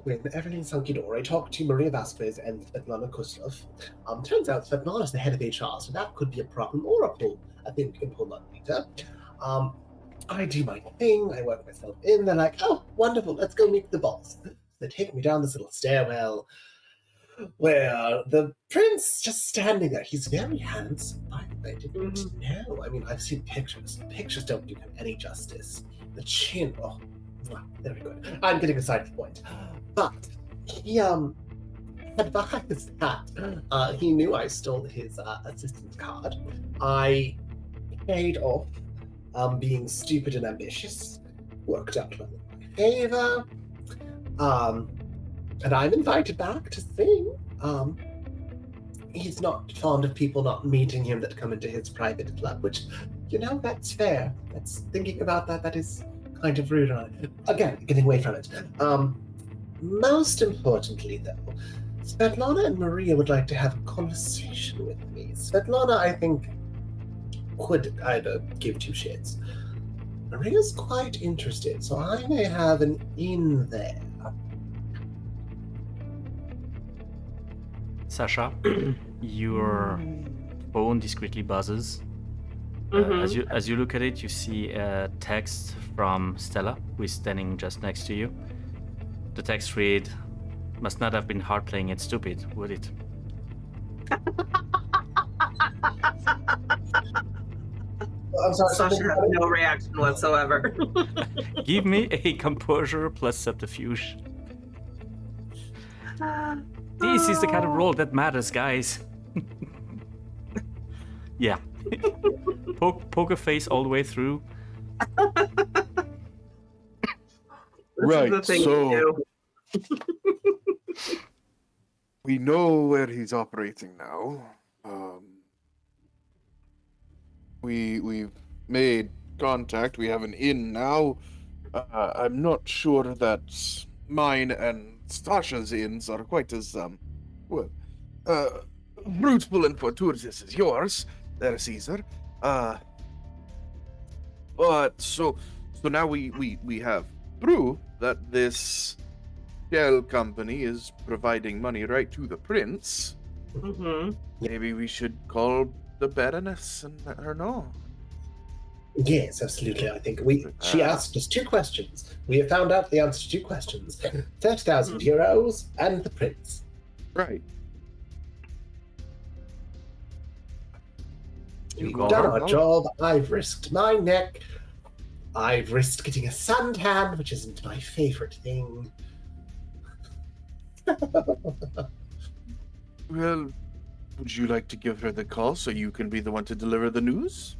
When everything's hunky-dory, I talked to Maria Vasquez and Svetlana Kuslov. Turns out Svetlana's the head of HR, so that could be a problem or a pull. I think we can pull on later. I do my thing, I work myself in, they're like, oh, wonderful, let's go meet the boss. They take me down this little stairwell where the prince just standing there. He's very handsome, by the way. I didn't know. I mean, I've seen pictures. The pictures don't do him any justice. The chin, oh, very good. I'm getting aside the point. But he advised that he knew I stole his assistant's card. I paid off being stupid and ambitious. Worked out well in my favor. And I'm invited back to sing. He's not fond of people not meeting him that come into his private club, which, you know, that's fair. That's thinking about that is kind of rude on it. Again, getting away from it. Most importantly, though, Svetlana and Maria would like to have a conversation with me. Svetlana, I think, could either give two shits. Maria's quite interested, so I may have an in there. Sasha, your phone discreetly buzzes. Mhm. As you look at it, you see a text from Stella, who is standing just next to you. The text read, "Must not have been hard playing it stupid, would it?" I'm sorry, Sasha something- has no reaction whatsoever. Give me a composure plus subterfuge. This is the kind of role that matters, guys. Yeah. Poker face all the way through. This is the thing you do. We know where he's operating now. We've made contact. We have an in now. I'm not sure that mine and Sasha's inns are quite as fruitful and fortuitous as yours, there, Caesar. But so now we have proof that this shell company is providing money right to the prince. Mhm. Maybe we should call the Baroness and let her know. Yes, absolutely. I think she asked us two questions. We have found out the answer to two questions. 30,000 euros and the prince. Right. We've call done her? our job. I've risked my neck. I've risked getting a suntan, which isn't my favorite thing. Well, would you like to give her the call so you can be the one to deliver the news?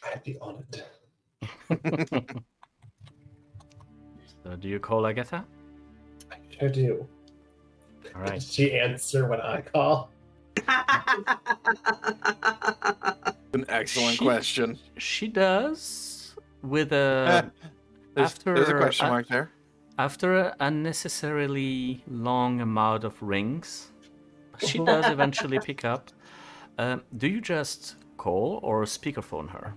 I'd be honored. So do you call Agatha? I sure do. All right. Does she answer when I call? An excellent She- question. She does. with a there's a question mark there. after an unnecessarily long amount of rings, she does eventually pick up. Do you just call or speakerphone her?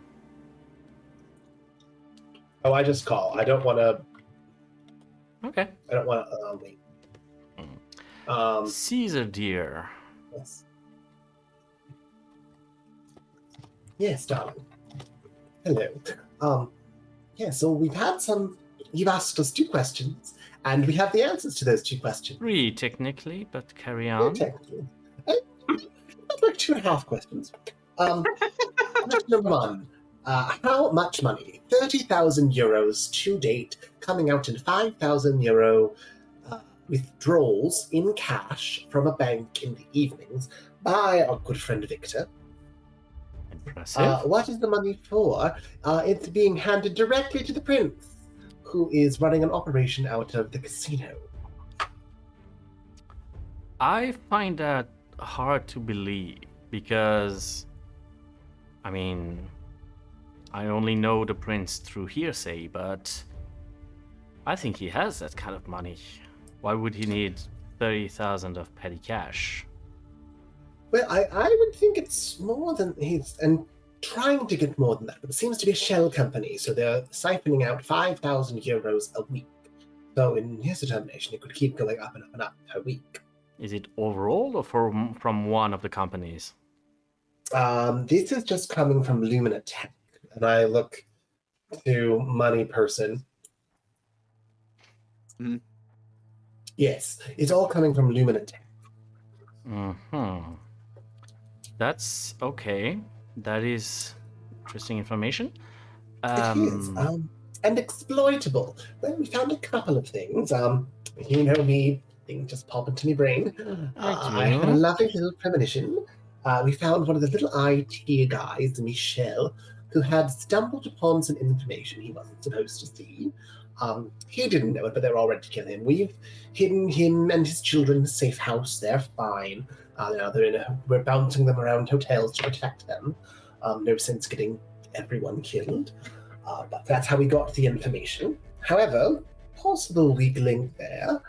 Oh, I just call. I don't want to. Okay. I don't want to wait. Caesar, dear. Yes. Yes, darling. Hello. Yeah, so we've had some. You've asked us 2 questions, and we have the answers to those 2 questions. 3 technically, but carry Yeah, on. technically. That's like 2.5 questions. Question number 1. How much money? 30,000 euros to date, coming out in 5,000 euro withdrawals in cash from a bank in the evenings by our good friend Victor. Impressive. What is the money for? It's being handed directly to the prince, who is running an operation out of the casino. I find that hard to believe because, I mean, I only know the prince through hearsay, but I think he has that kind of money. Why would he need 30,000 of petty cash? Well, I would think it's more than he's and trying to get more than that, but it seems to be a shell company, so they're siphoning out 5,000 euros a week. So in his determination, it could keep going up and up and up per week. Is it overall or from one of the companies? This is just coming from Lumina Tech, and I look to Money Person. Mm-hmm. Yes, it's all coming from Lumina Tech. Mm-hmm. That's okay. That is interesting information. It is, and exploitable. Well, we found a couple of things. You know me, things just pop into my brain. I had a lovely little premonition. We found one of the little IT guys, Michel, who had stumbled upon some information he wasn't supposed to see. He didn't know it, but they're all ready to kill him. We've hidden him and his children in a safe house. They're fine. Now we're bouncing them around hotels to protect them. No sense getting everyone killed. But that's how we got the information. However, possible weak link there.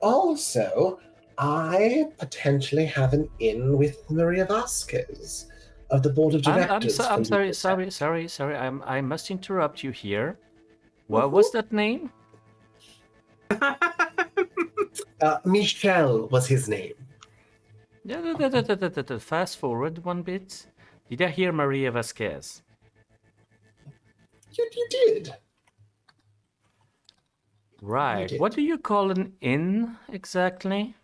Also, I potentially have an in with Maria Vasquez of the board of directors. I'm sorry. I must interrupt you here. What was that name? Michel was his name. Fast forward one bit. Did I hear Maria Vasquez? You did. Right. You did. What do you call an inn exactly?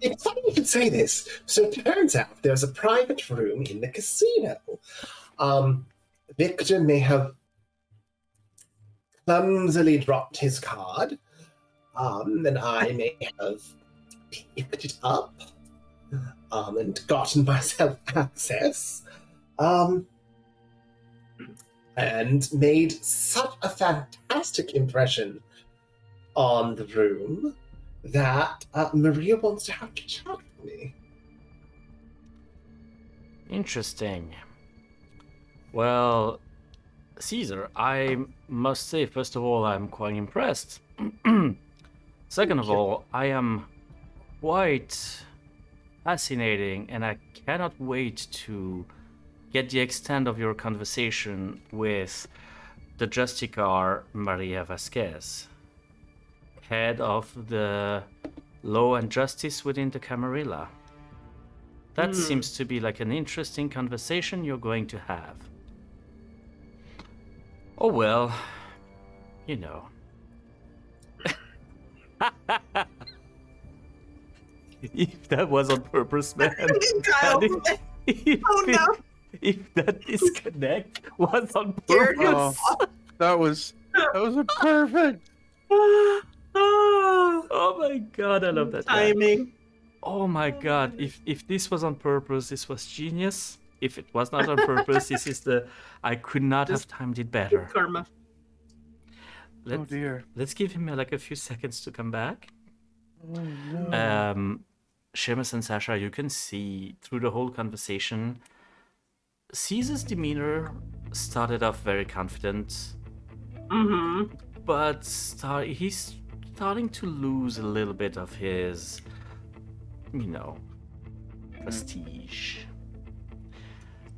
It's funny you should say this. So it turns out there's a private room in the casino. Victor may have clumsily dropped his card, and I may have picked it up, and gotten myself access, and made such a fantastic impression on the room that Maria wants to have to chat with me. Interesting. Well, Caesar, I must say, first of all, I'm quite impressed. Second of all, I am quite fascinating, and I cannot wait to get the extent of your conversation with the Justicar Maria Vasquez, head of the law and justice within the Camarilla. That seems to be like an interesting conversation you're going to have. Oh well, you know. If that was on purpose, man. If that disconnect was on purpose. That was a perfect. Oh my god, I love that timing. Oh my god, if this was on purpose, this was genius. If it was not on purpose, this is I could not have timed it better. Karma. Oh dear. Let's give him like a few seconds to come back. Oh, no. Seamus and Sasha, you can see through the whole conversation, Caesar's demeanor started off very confident, but he's starting to lose a little bit of his, prestige.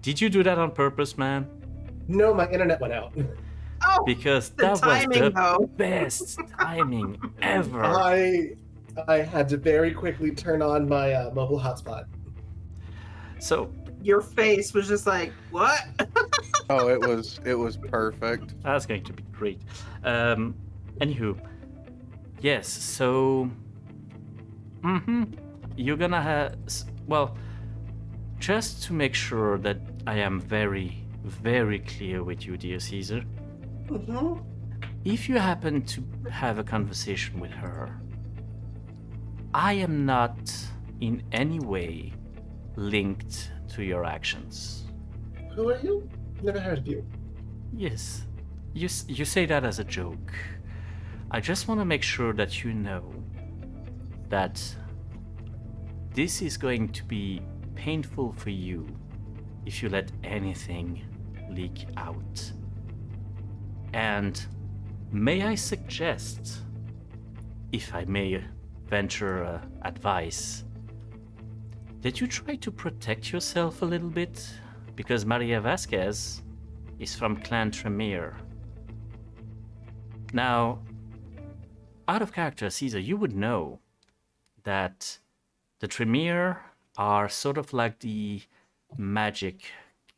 Did you do that on purpose, man? No, my internet went out. Oh, Because the that was timing, the though. best timing ever. I had to very quickly turn on my mobile hotspot. So Your face was just like, what? Oh, it was perfect. that's going to be great. Anywho, yes. So, you're gonna have. Well, just to make sure that I am very, very clear with you, dear Caesar. If you happen to have a conversation with her, I am not in any way linked to your actions. Who are you? Never heard of you. Yes, you say that as a joke. I just want to make sure that you know that this is going to be painful for you if you let anything leak out. And may I suggest, if I may venture advice, that you try to protect yourself a little bit, because Maria Vasquez is from Clan Tremere. Now, out of character, Caesar, you would know that the Tremere are sort of like the magic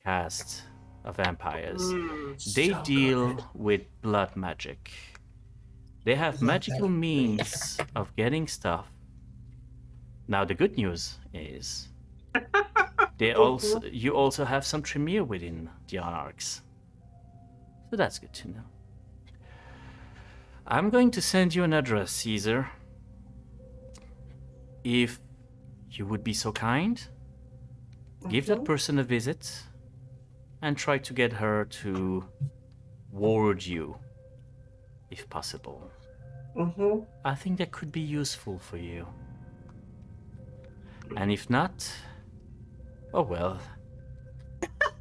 caste of vampires. They So deal good. with blood magic. They have magical means of getting stuff. Now the good news is you also have some Tremere within the Anarchs. So that's good to know. I'm going to send you an address, Caesar. If you would be so kind, give that person a visit and try to get her to ward you, if possible. I think that could be useful for you. And if not, oh well.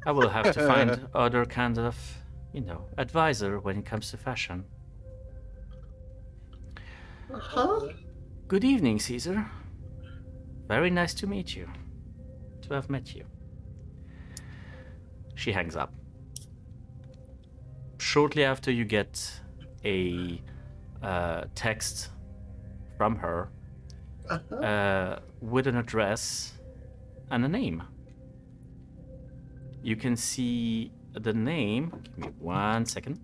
I will have to find other kind of, advisor when it comes to fashion. Good evening, Caesar. Very nice to meet you. To have met you. She hangs up. Shortly after, you get a text from her with an address and a name. You can see the name. Give me 1 second.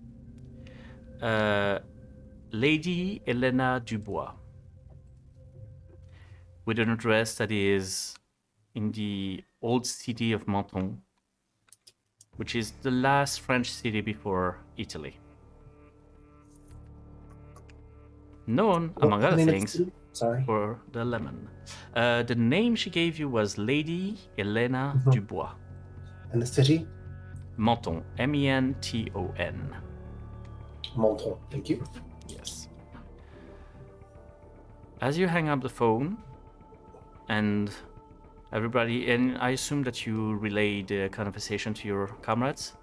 Lady Elena Dubois. With an address that is in the old city of Menton, which is the last French city before Italy. Known, among other things, for the lemon. The name she gave you was Lady Elena Dubois. And the city? Menton. Menton. Menton. Thank you. Yes. As you hang up the phone, and everybody, and I assume that you relay the conversation to your comrades.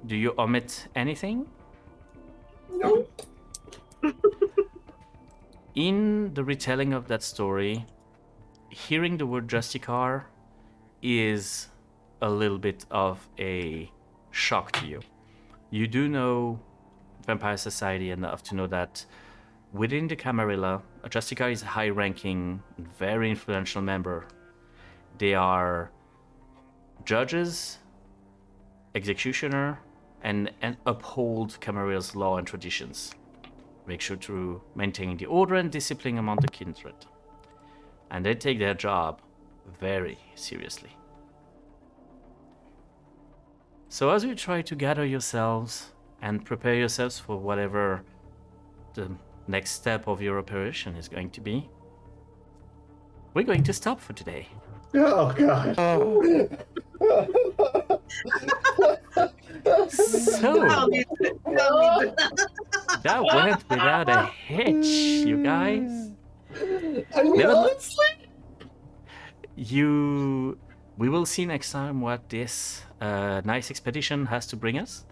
Do you omit anything? No. In the retelling of that story, hearing the word Justicar is a little bit of a shock to you. You do know Vampire Society enough to know that within the Camarilla, a Justicar is a high-ranking, very influential member. They are judges, executioner, and uphold Camarilla's law and traditions. Make sure to maintain the order and discipline among the kindred. And they take their job very seriously. So as you try to gather yourselves and prepare yourselves for whatever the next step of your operation is going to be, we're going to stop for today. Oh, God. So, that went without a hitch, you guys. I mean, Never- honestly, we will see next time what this nice expedition has to bring us.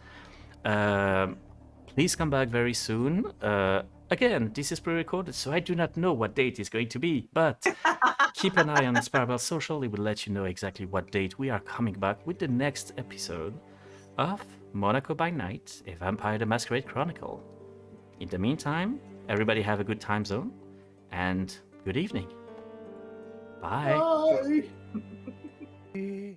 Please come back very soon. Again, this is pre-recorded, so I do not know what date is going to be, but keep an eye on Sparabel Social. It will let you know exactly what date we are coming back with the next episode of Monaco by Night, a Vampire the Masquerade Chronicle. In the meantime, everybody have a good time zone, and good evening. Bye. Bye.